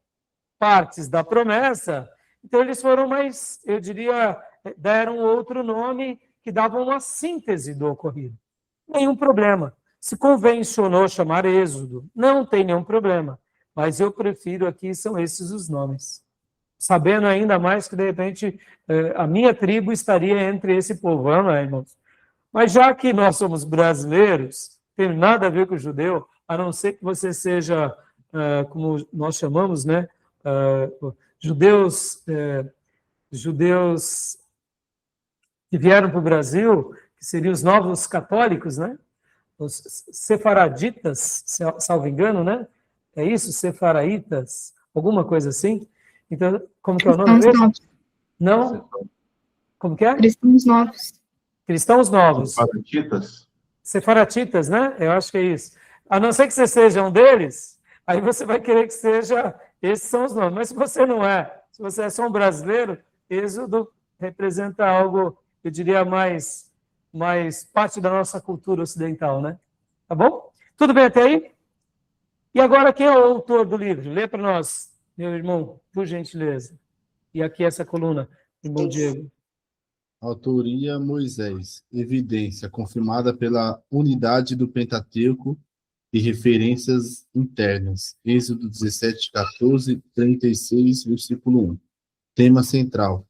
partes da promessa, então eles foram mais, eu diria, deram outro nome que dava uma síntese do ocorrido. Nenhum problema. Se convencionou chamar Êxodo, não tem nenhum problema. Mas eu prefiro aqui, são esses os nomes. Sabendo ainda mais que, de repente, a minha tribo estaria entre esse povão, né, irmãos? Mas já que nós somos brasileiros, tem nada a ver com o judeu, a não ser que você seja, como nós chamamos, né, judeus que vieram para o Brasil, que seriam os novos católicos, né? Os sefaraditas, salvo engano, né? É isso? Sefaraitas? Alguma coisa assim? Então, como que é o nome dele? Não? Como que é? Cristãos novos. Cristãos novos. Sefaratitas? Sefaratitas, né? Eu acho que é isso. A não ser que você seja um deles, aí você vai querer que seja, esses são os nomes. Mas se você não é, se você é só um brasileiro, Êxodo representa algo, eu diria, mais parte da nossa cultura ocidental, né? Tá bom? Tudo bem até aí? E agora, quem é o autor do livro? Lê para nós, meu irmão, por gentileza. E aqui essa coluna, irmão Diego. Autoria Moisés. Evidência confirmada pela unidade do Pentateuco e referências internas. Êxodo 17, 14, 36, versículo 1. Tema central.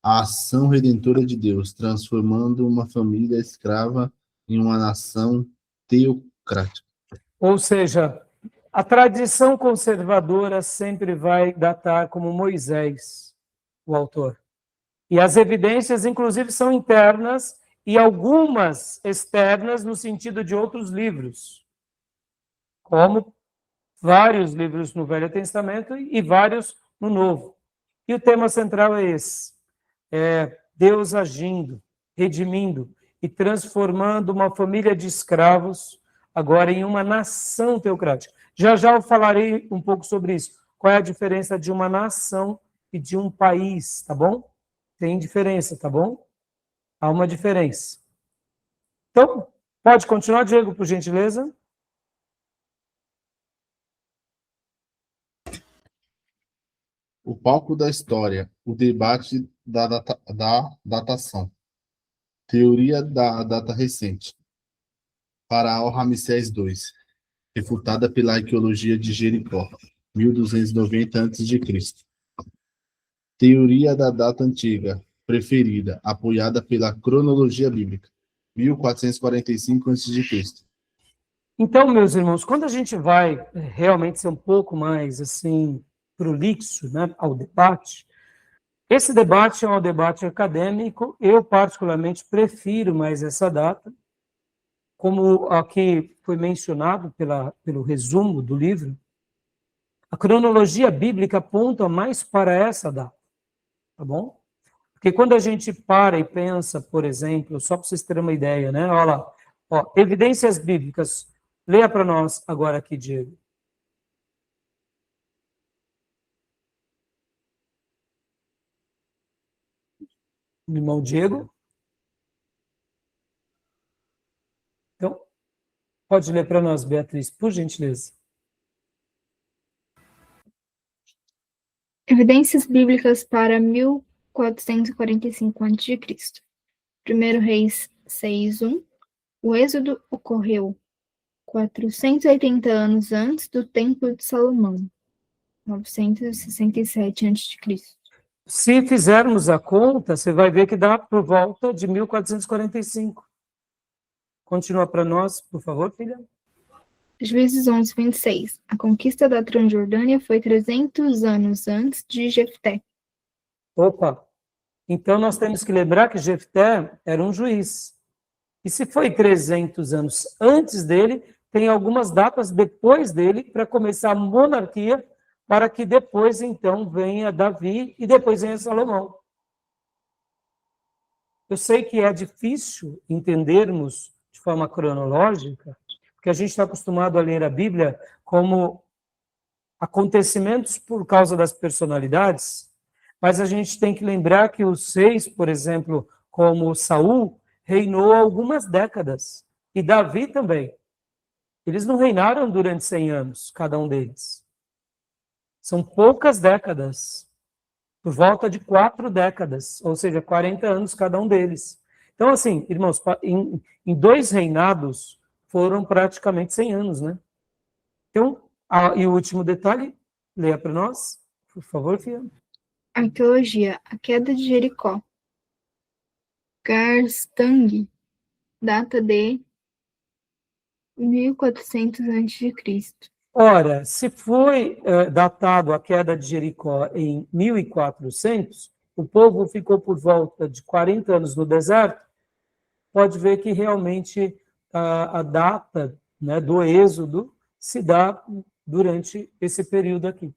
A ação redentora de Deus, transformando uma família escrava em uma nação teocrática. Ou seja, a tradição conservadora sempre vai datar como Moisés, o autor. E as evidências, inclusive, são internas e algumas externas no sentido de outros livros, como vários livros no Velho Testamento e vários no Novo. E o tema central é esse. É Deus agindo, redimindo e transformando uma família de escravos agora em uma nação teocrática. Já eu falarei um pouco sobre isso. Qual é a diferença de uma nação e de um país, tá bom? Tem diferença, tá bom? Há uma diferença. Então, pode continuar, Diego, por gentileza? O palco da história, o debate da datação. Teoria da data recente. Faraó Ramsés II, refutada pela arqueologia de Jericó, 1290 a.C. Teoria da data antiga, preferida, apoiada pela cronologia bíblica, 1445 a.C. Então, meus irmãos, quando a gente vai realmente ser um pouco mais, assim, prolixo, né, ao debate, esse debate é um debate acadêmico, eu particularmente prefiro mais essa data, como aqui foi mencionado pelo resumo do livro, a cronologia bíblica aponta mais para essa data, tá bom? Porque quando a gente para e pensa, por exemplo, só para vocês terem uma ideia, né? Olha lá, ó, evidências bíblicas. Leia para nós agora aqui, Diego. Irmão Diego. Então, pode ler para nós, Beatriz, por gentileza. Evidências bíblicas para 1445 a.C. 1 Reis 6:1. O êxodo ocorreu 480 anos antes do Templo de Salomão, 967 a.C. Se fizermos a conta, você vai ver que dá por volta de 1445. Continua para nós, por favor, filha. Juízes 11:26. A conquista da Transjordânia foi 300 anos antes de Jefté. Opa! Então nós temos que lembrar que Jefté era um juiz. E se foi 300 anos antes dele, tem algumas datas depois dele para começar a monarquia, para que depois, então, venha Davi e depois venha Salomão. Eu sei que é difícil entendermos de forma cronológica, porque a gente está acostumado a ler a Bíblia como acontecimentos por causa das personalidades, mas a gente tem que lembrar que os 6, por exemplo, como Saul, reinou algumas décadas, e Davi também. Eles não reinaram durante 100 anos, cada um deles. São poucas décadas, por volta de 4 décadas, ou seja, 40 anos cada um deles. Então, assim, irmãos, em 2 reinados foram praticamente 100 anos, né? Então, e o último detalhe, leia para nós, por favor, filha. Arqueologia. A queda de Jericó. Garstang data de 1400 a.C. Ora, se foi datado a queda de Jericó em 1400, o povo ficou por volta de 40 anos no deserto, pode ver que realmente a data, né, do êxodo se dá durante esse período aqui.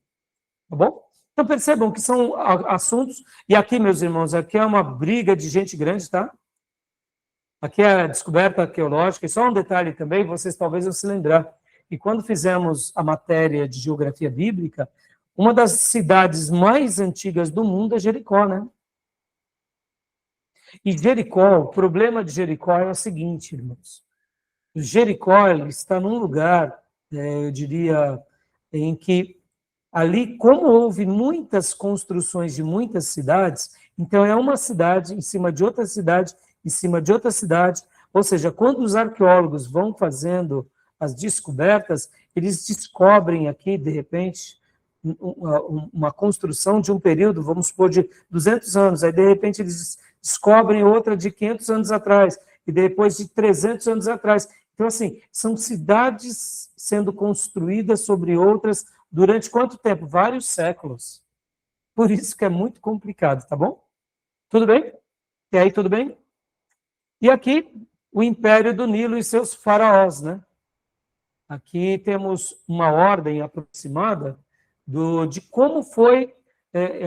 Tá bom? Então percebam que são assuntos, e aqui, meus irmãos, aqui é uma briga de gente grande, tá? Aqui é a descoberta arqueológica, e só um detalhe também, vocês talvez vão se lembrar, que quando fizemos a matéria de geografia bíblica, uma das cidades mais antigas do mundo é Jericó, né? E Jericó, o problema de Jericó é o seguinte, irmãos. Jericó está num lugar, eu diria, em que ali, como houve muitas construções de muitas cidades, então é uma cidade em cima de outra cidade, em cima de outra cidade, ou seja, quando os arqueólogos vão fazendo as descobertas, eles descobrem aqui, de repente, uma construção de um período, vamos supor, de 200 anos, aí de repente eles descobrem outra de 500 anos atrás, e depois de 300 anos atrás. Então, assim, são cidades sendo construídas sobre outras durante quanto tempo? Vários séculos. Por isso que é muito complicado, tá bom? Tudo bem? E aí, tudo bem? E aqui, o Império do Nilo e seus faraós, né? Aqui temos uma ordem aproximada de como foi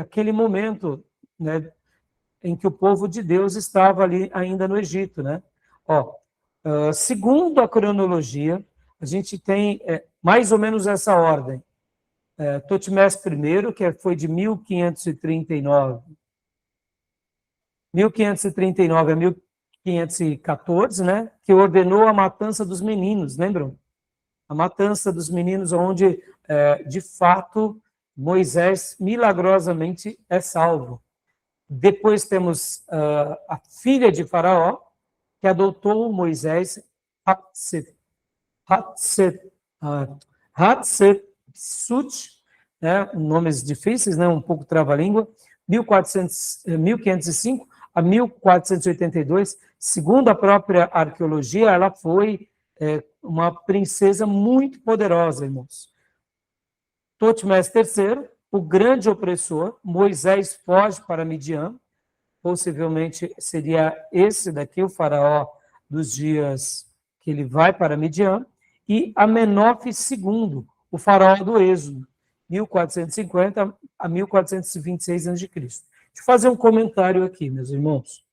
aquele momento, né, em que o povo de Deus estava ali ainda no Egito, né? Ó, segundo a cronologia, a gente tem mais ou menos essa ordem. Totmés I, que foi de 1539. 1539 a 1514, né? Que ordenou a matança dos meninos, lembram? A matança dos meninos, onde, de fato, Moisés milagrosamente é salvo. Depois temos a filha de Faraó, que adotou Moisés, Hatshepsut, né, nomes difíceis, né, um pouco trava-língua, 1505 a 1482. Segundo a própria arqueologia, ela foi uma princesa muito poderosa, irmãos. Totmés III, o grande opressor, Moisés foge para Midian, possivelmente seria esse daqui, o faraó dos dias que ele vai para Midian, e Amenófis II, o faraó do Êxodo, 1450 a 1426 a.C. Deixa eu fazer um comentário aqui, meus irmãos.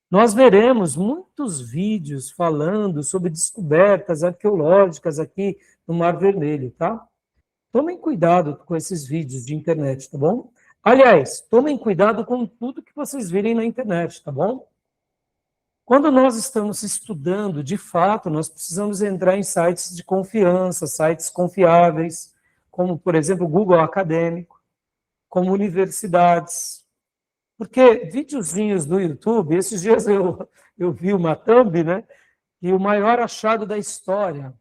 Nós veremos muitos vídeos falando sobre descobertas arqueológicas aqui no Mar Vermelho, tá? Tomem cuidado com esses vídeos de internet, tá bom? Aliás, tomem cuidado com tudo que vocês virem na internet, tá bom? Quando nós estamos estudando, de fato, nós precisamos entrar em sites de confiança, sites confiáveis, como, por exemplo, o Google Acadêmico, como universidades. Porque videozinhos do YouTube, esses dias eu vi uma thumb, né? E o maior achado da história.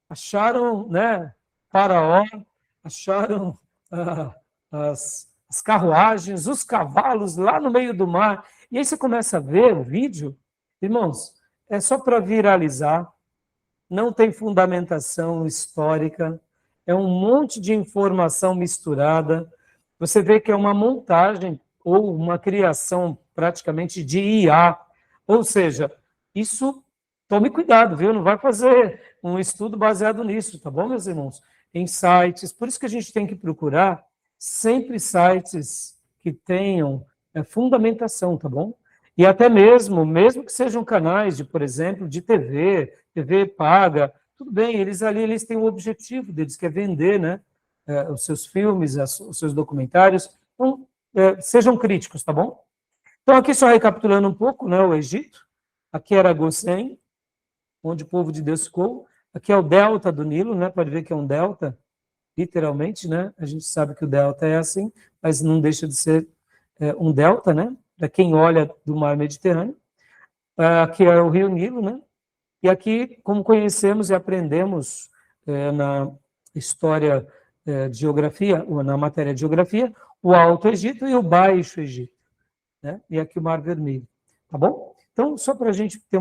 Acharam, né, Faraó, acharam as carruagens, os cavalos lá no meio do mar. E aí você começa a ver o vídeo, irmãos, é só para viralizar, não tem fundamentação histórica, é um monte de informação misturada. Você vê que é uma montagem ou uma criação praticamente de IA. Ou seja, isso, tome cuidado, viu? Não vai fazer um estudo baseado nisso, tá bom, meus irmãos? Em sites, por isso que a gente tem que procurar sempre sites que tenham fundamentação, tá bom? E até mesmo que sejam canais de, por exemplo, de TV paga, tudo bem, eles ali eles têm o objetivo deles, que é vender, né? Os seus filmes, os seus documentários. Então, sejam críticos, tá bom? Então, aqui só recapitulando um pouco, né, o Egito. Aqui era Gosen, onde o povo de Deus ficou. Aqui é o delta do Nilo, né? Pode ver que é um delta, literalmente, né? A gente sabe que o delta é assim, mas não deixa de ser um delta, né? Para quem olha do mar Mediterrâneo. Aqui é o rio Nilo, né? E aqui, como conhecemos e aprendemos na história de geografia, ou na matéria de geografia, o Alto Egito e o Baixo Egito, né? E aqui o Mar Vermelho, tá bom? Então, só para a gente ter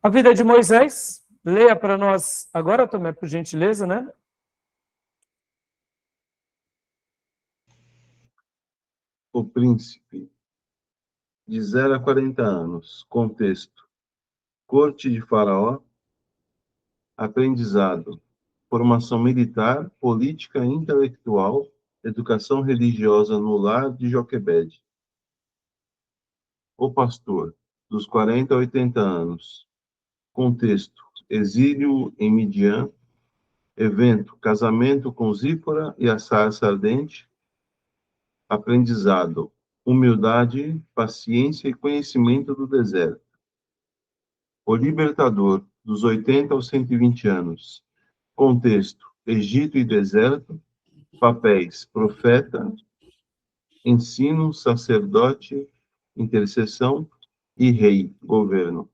a vida de Moisés, leia para nós agora, Tomé, por gentileza, né? O príncipe, de 0 a 40 anos. Contexto: corte de Faraó, aprendizado, formação militar, política e intelectual, educação religiosa no lar de Joquebede. O pastor, dos 40 a 80 anos. Contexto: exílio em Midian. Evento: casamento com Zípora e a sarça ardente. Aprendizado: humildade, paciência e conhecimento do deserto. O libertador, dos 80 aos 120 anos. Contexto: Egito e deserto. Papéis: profeta, ensino, sacerdote, intercessão e rei, governo.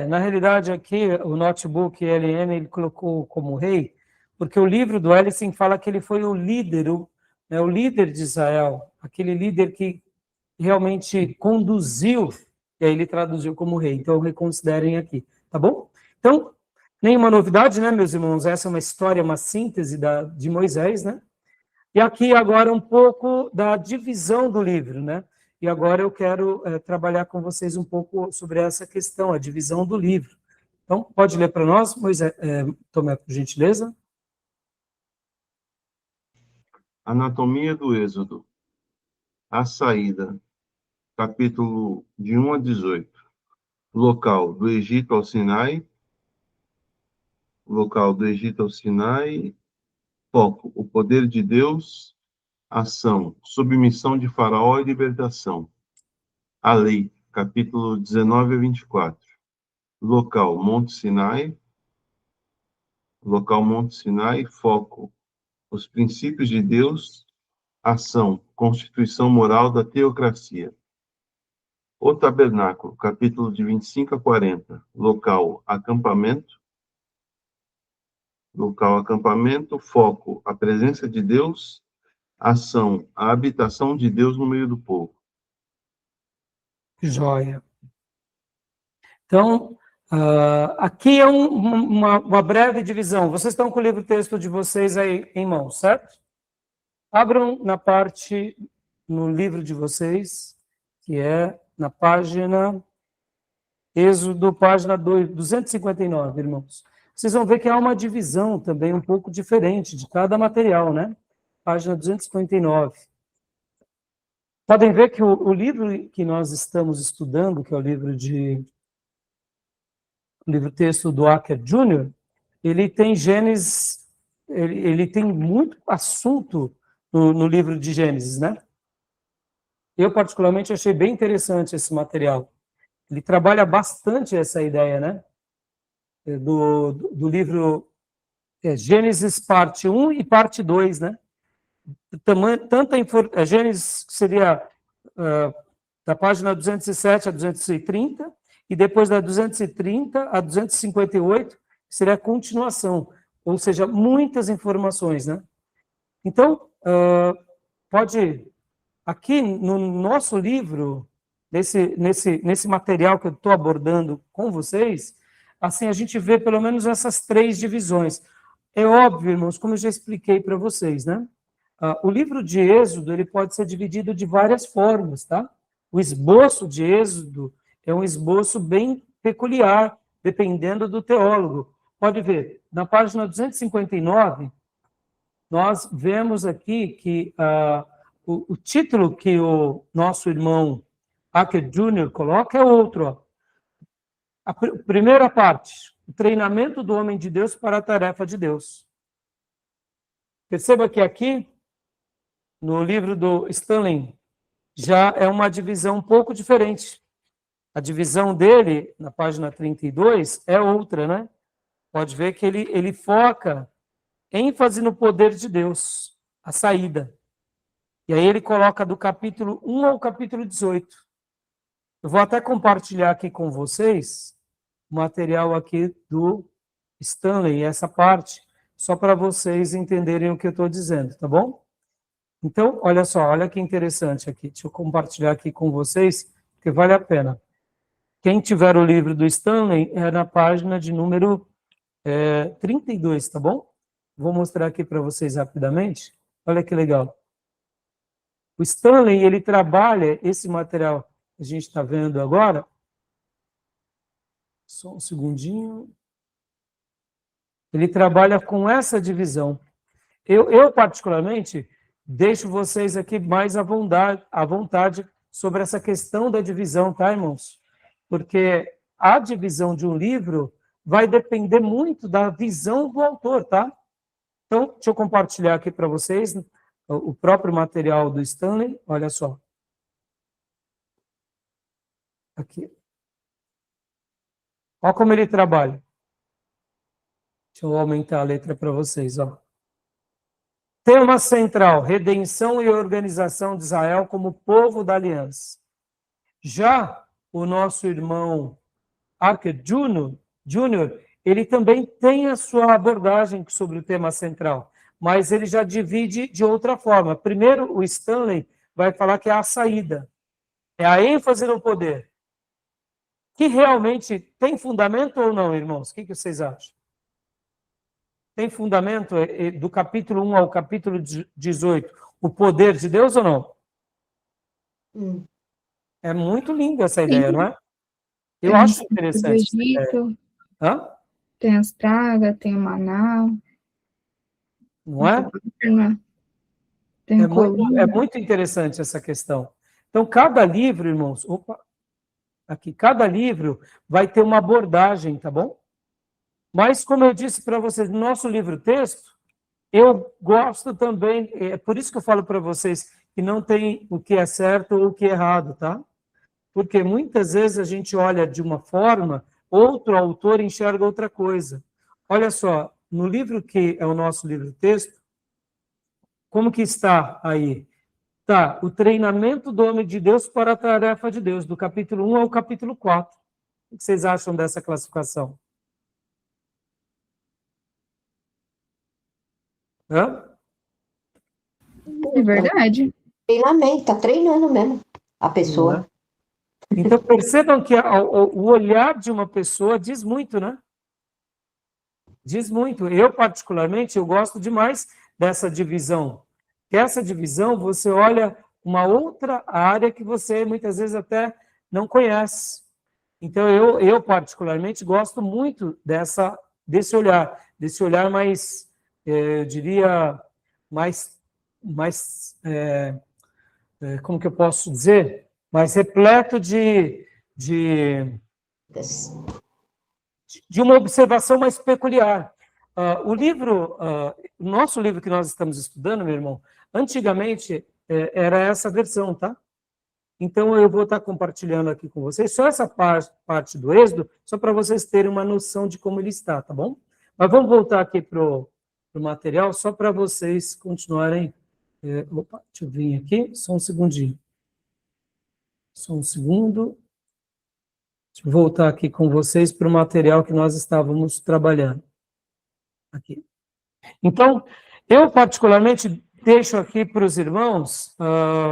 Na realidade, aqui, o notebook LM, ele colocou como rei, porque o livro do Ellison fala que ele foi o líder, o líder de Israel, aquele líder que realmente conduziu, e aí ele traduziu como rei. Então, reconsiderem aqui, tá bom? Então, nenhuma novidade, né, meus irmãos? Essa é uma história, uma síntese de Moisés, né? E aqui agora um pouco da divisão do livro, né? E agora eu quero trabalhar com vocês um pouco sobre essa questão, a divisão do livro. Então, pode ler para nós, Moisés, Tomé, por gentileza. Anatomia do Êxodo. A saída. Capítulo de 1 a 18. Local: do Egito ao Sinai. Local: do Egito ao Sinai. Foco: o poder de Deus. Ação: submissão de Faraó e libertação. A lei, capítulo 19 a 24. Local: Monte Sinai. Local: Monte Sinai. Foco: os princípios de Deus. Ação: constituição moral da teocracia. O tabernáculo, capítulo de 25 a 40. Local: acampamento. Local: acampamento. Foco: a presença de Deus. Ação: a habitação de Deus no meio do povo. Joia. Então, aqui é uma breve divisão. Vocês estão com o livro-texto de vocês aí em mãos, certo? Abram no livro de vocês, que é na página Êxodo, página 259, irmãos. Vocês vão ver que há uma divisão também um pouco diferente de cada material, né? Página 259. podem ver que o livro que nós estamos estudando, que é o livro-texto do Acker Jr., ele tem Gênesis, ele tem muito assunto no livro de Gênesis, né? Eu, particularmente, achei bem interessante esse material. Ele trabalha bastante essa ideia, né? Do livro Gênesis parte 1 e parte 2, né? Gênesis seria da página 207 a 230, e depois da 230 a 258 seria a continuação, ou seja, muitas informações, né? Então, aqui no nosso livro, nesse material que eu estou abordando com vocês, assim, a gente vê pelo menos essas 3 divisões. É óbvio, irmãos, como eu já expliquei para vocês, né? O livro de Êxodo, ele pode ser dividido de várias formas, tá? O esboço de Êxodo é um esboço bem peculiar, dependendo do teólogo. Pode ver, na página 259, nós vemos aqui que o título que o nosso irmão Acker Jr. coloca é outro. Ó. A primeira parte, o treinamento do homem de Deus para a tarefa de Deus. Perceba que aqui, no livro do Stanley, já é uma divisão um pouco diferente. A divisão dele, na página 32, é outra, né? Pode ver que ele foca ênfase no poder de Deus, a saída. E aí ele coloca do capítulo 1 ao capítulo 18. Eu vou até compartilhar aqui com vocês o material aqui do Stanley, essa parte, só para vocês entenderem o que eu estou dizendo, tá bom? Então, olha só, olha que interessante aqui. Deixa eu compartilhar aqui com vocês, porque vale a pena. Quem tiver o livro do Stanley, é na página de número 32, tá bom? Vou mostrar aqui para vocês rapidamente. Olha que legal. O Stanley, ele trabalha esse material que a gente está vendo agora. Só um segundinho. Ele trabalha com essa divisão. Eu particularmente, deixo vocês aqui mais à vontade sobre essa questão da divisão, tá, irmãos? Porque a divisão de um livro vai depender muito da visão do autor, tá? Então, deixa eu compartilhar aqui para vocês o próprio material do Stanley. Olha só. Aqui. Olha como ele trabalha. Deixa eu aumentar a letra para vocês, ó. Tema central: redenção e organização de Israel como povo da aliança. Já o nosso irmão Acker Jr., ele também tem a sua abordagem sobre o tema central, mas ele já divide de outra forma. Primeiro, o Stanley vai falar que é a saída, é a ênfase no poder. Que realmente tem fundamento ou não, irmãos? O que vocês acham? Tem fundamento do capítulo 1 ao capítulo 18, o poder de Deus ou não? É muito linda essa ideia, não é? Eu acho interessante essa ideia. Hã? Tem as pragas, tem o maná. Não é? Tem É muito interessante essa questão. Então, cada livro, irmãos, cada livro vai ter uma abordagem, tá bom? Mas, como eu disse para vocês, no nosso livro-texto, eu gosto também, é por isso que eu falo para vocês que não tem o que é certo ou o que é errado, tá? Porque muitas vezes a gente olha de uma forma, outro autor enxerga outra coisa. Olha só, no livro que é o nosso livro-texto, como que está aí? Tá, o treinamento do homem de Deus para a tarefa de Deus, do capítulo 1 ao capítulo 4. O que vocês acham dessa classificação? Hã? É verdade. Treinamento, está treinando mesmo a pessoa. Então, percebam que o olhar de uma pessoa diz muito, né? Diz muito. Eu, particularmente, eu gosto demais dessa divisão. Que essa divisão, você olha uma outra área que você, muitas vezes, até não conhece. Então, eu particularmente, gosto muito desse olhar mais, eu diria, mais como que eu posso dizer? Mas repleto de uma observação mais peculiar. O nosso livro que nós estamos estudando, meu irmão, antigamente era essa versão, tá? Então, eu vou estar compartilhando aqui com vocês só essa parte do Êxodo, só para vocês terem uma noção de como ele está, tá bom? Mas vamos voltar aqui para o material, só para vocês continuarem... opa, deixa eu vir aqui, só um segundinho. Só um segundo. Deixa eu voltar aqui com vocês para o material que nós estávamos trabalhando. Aqui. Então, eu particularmente deixo aqui para os irmãos,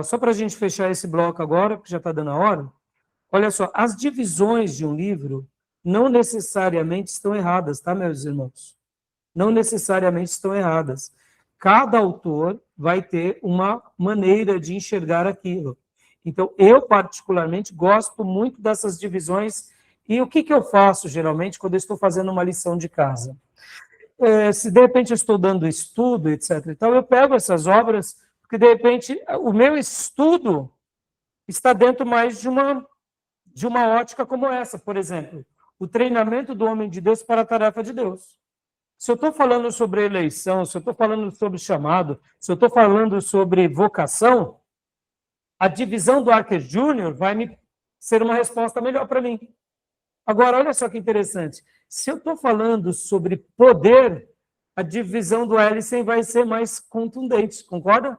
só para a gente fechar esse bloco agora, porque já está dando a hora. Olha só, as divisões de um livro não necessariamente estão erradas, tá, meus irmãos? Não necessariamente estão erradas. Cada autor vai ter uma maneira de enxergar aquilo. Então, eu particularmente gosto muito dessas divisões. E o que eu faço, geralmente, quando eu estou fazendo uma lição de casa? Se de repente eu estou dando estudo, etc. Então, eu pego essas obras, porque de repente o meu estudo está dentro mais de uma ótica como essa, por exemplo, o treinamento do homem de Deus para a tarefa de Deus. Se eu estou falando sobre eleição, se eu estou falando sobre chamado, se eu estou falando sobre vocação, a divisão do Archer Júnior vai ser uma resposta melhor para mim. Agora, olha só que interessante. Se eu estou falando sobre poder, a divisão do Ellison vai ser mais contundente, concorda?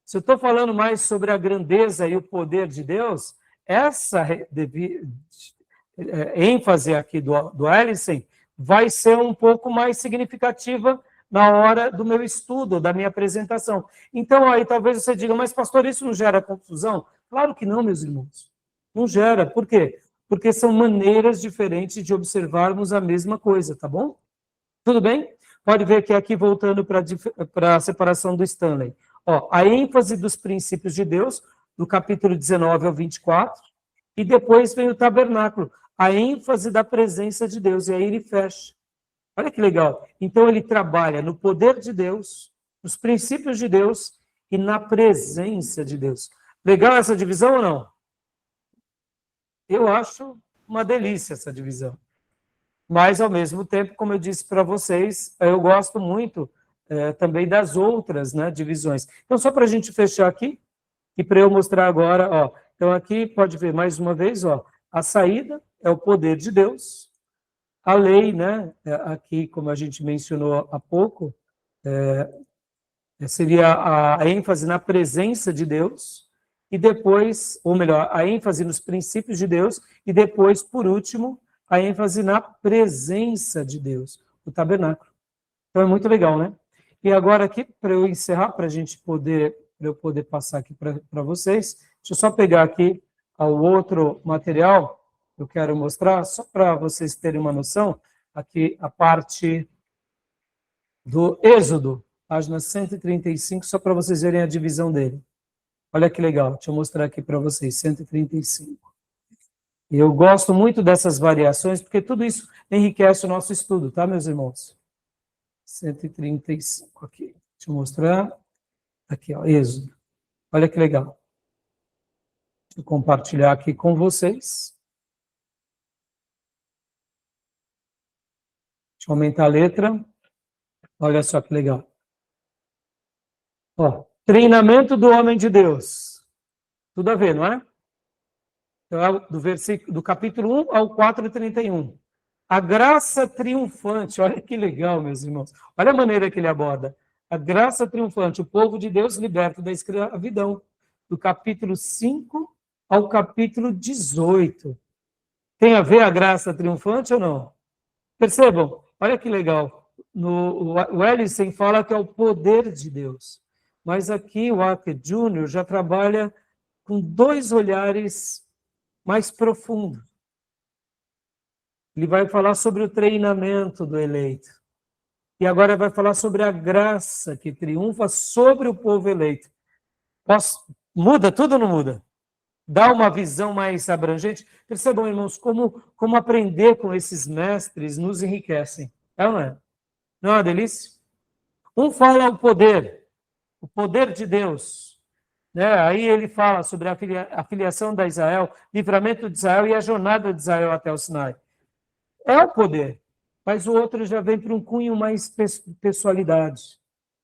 Se eu estou falando mais sobre a grandeza e o poder de Deus, essa ênfase aqui do Ellison vai ser um pouco mais significativa na hora do meu estudo, da minha apresentação. Então, aí talvez você diga, mas pastor, isso não gera confusão? Claro que não, meus irmãos. Não gera. Por quê? Porque são maneiras diferentes de observarmos a mesma coisa, tá bom? Tudo bem? Pode ver que aqui, voltando para a separação do Stanley. Ó, a ênfase dos princípios de Deus, do capítulo 19 ao 24, e depois vem o tabernáculo, a ênfase da presença de Deus, e aí ele fecha. Olha que legal. Então, ele trabalha no poder de Deus, nos princípios de Deus e na presença de Deus. Legal essa divisão ou não? Eu acho uma delícia essa divisão. Mas, ao mesmo tempo, como eu disse para vocês, eu gosto muito também das outras, né, divisões. Então, só para a gente fechar aqui, e para eu mostrar agora, ó, então aqui pode ver mais uma vez, ó, a saída é o poder de Deus, a lei, né, aqui, como a gente mencionou há pouco, seria a ênfase na presença de Deus, e depois, ou melhor, a ênfase nos princípios de Deus, e depois, por último, a ênfase na presença de Deus, o tabernáculo. Então é muito legal, né? E agora aqui, para eu encerrar, para eu poder passar aqui para vocês, deixa eu só pegar aqui o outro material que eu quero mostrar, só para vocês terem uma noção, aqui a parte do Êxodo, página 135, só para vocês verem a divisão dele. Olha que legal, deixa eu mostrar aqui para vocês, 135. E eu gosto muito dessas variações, porque tudo isso enriquece o nosso estudo, tá, meus irmãos? 135 aqui. Deixa eu mostrar. Aqui, ó, Êxodo. Olha que legal. Deixa eu compartilhar aqui com vocês. Deixa eu aumentar a letra. Olha só que legal. Ó, treinamento do homem de Deus. Tudo a ver, não é? Então, do capítulo 1 ao 4:31. A graça triunfante, olha que legal, meus irmãos. Olha a maneira que ele aborda. A graça triunfante, o povo de Deus liberto da escravidão. Do capítulo 5 ao capítulo 18. Tem a ver a graça triunfante ou não? Percebam, olha que legal. O Ellison fala que é o poder de Deus. Mas aqui o Archer Júnior já trabalha com dois olhares mais profundos. Ele vai falar sobre o treinamento do eleito. E agora vai falar sobre a graça que triunfa sobre o povo eleito. Muda tudo ou não muda? Dá uma visão mais abrangente? Percebam, irmãos, como aprender com esses mestres nos enriquecem. É ou não é? Não é uma delícia? Um fala o poder de Deus, né? Aí ele fala sobre a filiação da Israel, livramento de Israel e a jornada de Israel até o Sinai. É o poder, mas o outro já vem para um cunho mais pessoalidade,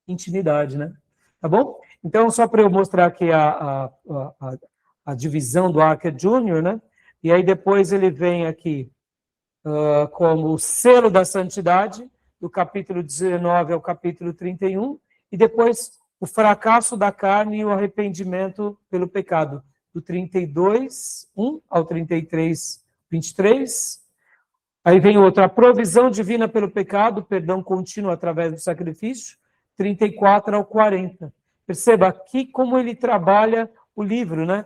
intimidade, né? Tá bom? Então, só para eu mostrar aqui a divisão do Arca Júnior, né? E aí depois ele vem aqui como o selo da santidade, do capítulo 19 ao capítulo 31, e depois o fracasso da carne e o arrependimento pelo pecado, do 32, 1 ao 33, 23. Aí vem outro, a provisão divina pelo pecado, perdão contínuo através do sacrifício, 34 ao 40. Perceba aqui como ele trabalha o livro, né?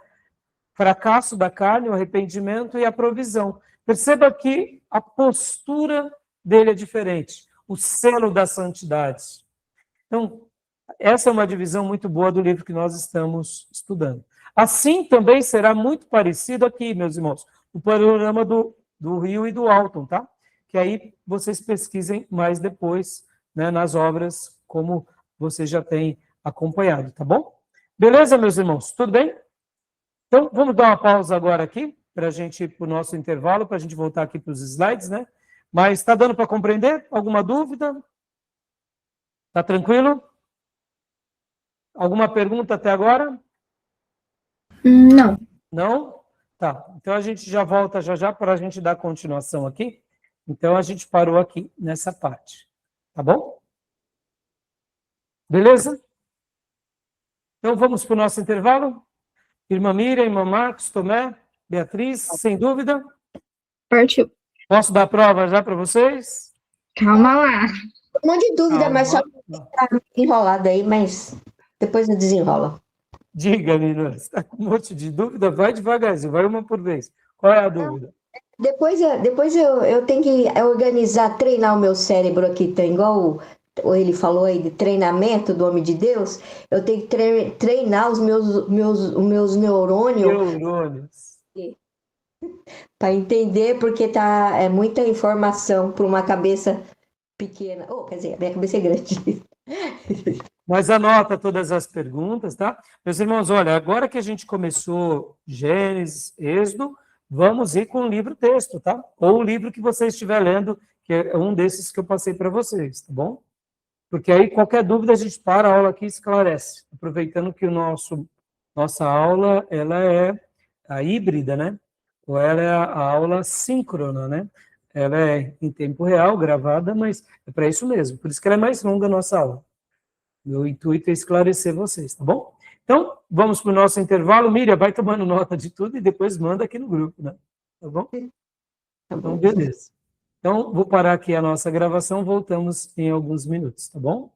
Fracasso da carne, o arrependimento e a provisão. Perceba que a postura dele é diferente, o selo da santidade. Então, essa é uma divisão muito boa do livro que nós estamos estudando. Assim também será muito parecido aqui, meus irmãos, o panorama do Rio e do Alton, tá? Que aí vocês pesquisem mais depois, né, nas obras, como vocês já têm acompanhado, tá bom? Beleza, meus irmãos? Tudo bem? Então, vamos dar uma pausa agora aqui, para a gente ir para o nosso intervalo, para a gente voltar aqui para os slides, né? Mas está dando para compreender? Alguma dúvida? Está tranquilo? Alguma pergunta até agora? Não. Não? Tá. Então a gente já volta já para a gente dar continuação aqui. Então a gente parou aqui nessa parte. Tá bom? Beleza? Então vamos para o nosso intervalo? Irmã Miriam, irmã Marcos, Tomé, Beatriz, sem dúvida? Partiu. Posso dar a prova já para vocês? Calma lá. Um monte de dúvida, mas só Calma. tá enrolado aí, mas depois eu desenrola. Diga, menina, você está com um monte de dúvida? Vai devagarzinho, vai uma por vez. Qual é a dúvida? Depois eu tenho que organizar, treinar o meu cérebro aqui, tá igual ele falou aí de treinamento do homem de Deus. Eu tenho que treinar os meus neurônios Neurônios. para entender, porque é muita informação para uma cabeça pequena. Oh, quer dizer, a minha cabeça é grande. Mas anota todas as perguntas, tá? Meus irmãos, olha, agora que a gente começou Gênesis, Êxodo, vamos ir com o livro-texto, tá? Ou o livro que você estiver lendo, que é um desses que eu passei para vocês, tá bom? Porque aí qualquer dúvida a gente para a aula aqui e esclarece, aproveitando que nossa aula, ela é a híbrida, né? Ou ela é a aula síncrona, né? Ela é em tempo real, gravada, mas é para isso mesmo, por isso que ela é mais longa a nossa aula. Meu intuito é esclarecer vocês, tá bom? Então, vamos para o nosso intervalo. Miriam, vai tomando nota de tudo e depois manda aqui no grupo, né? Tá bom? Tá Então, bom. beleza. Então, vou parar aqui a nossa gravação, voltamos em alguns minutos, tá bom?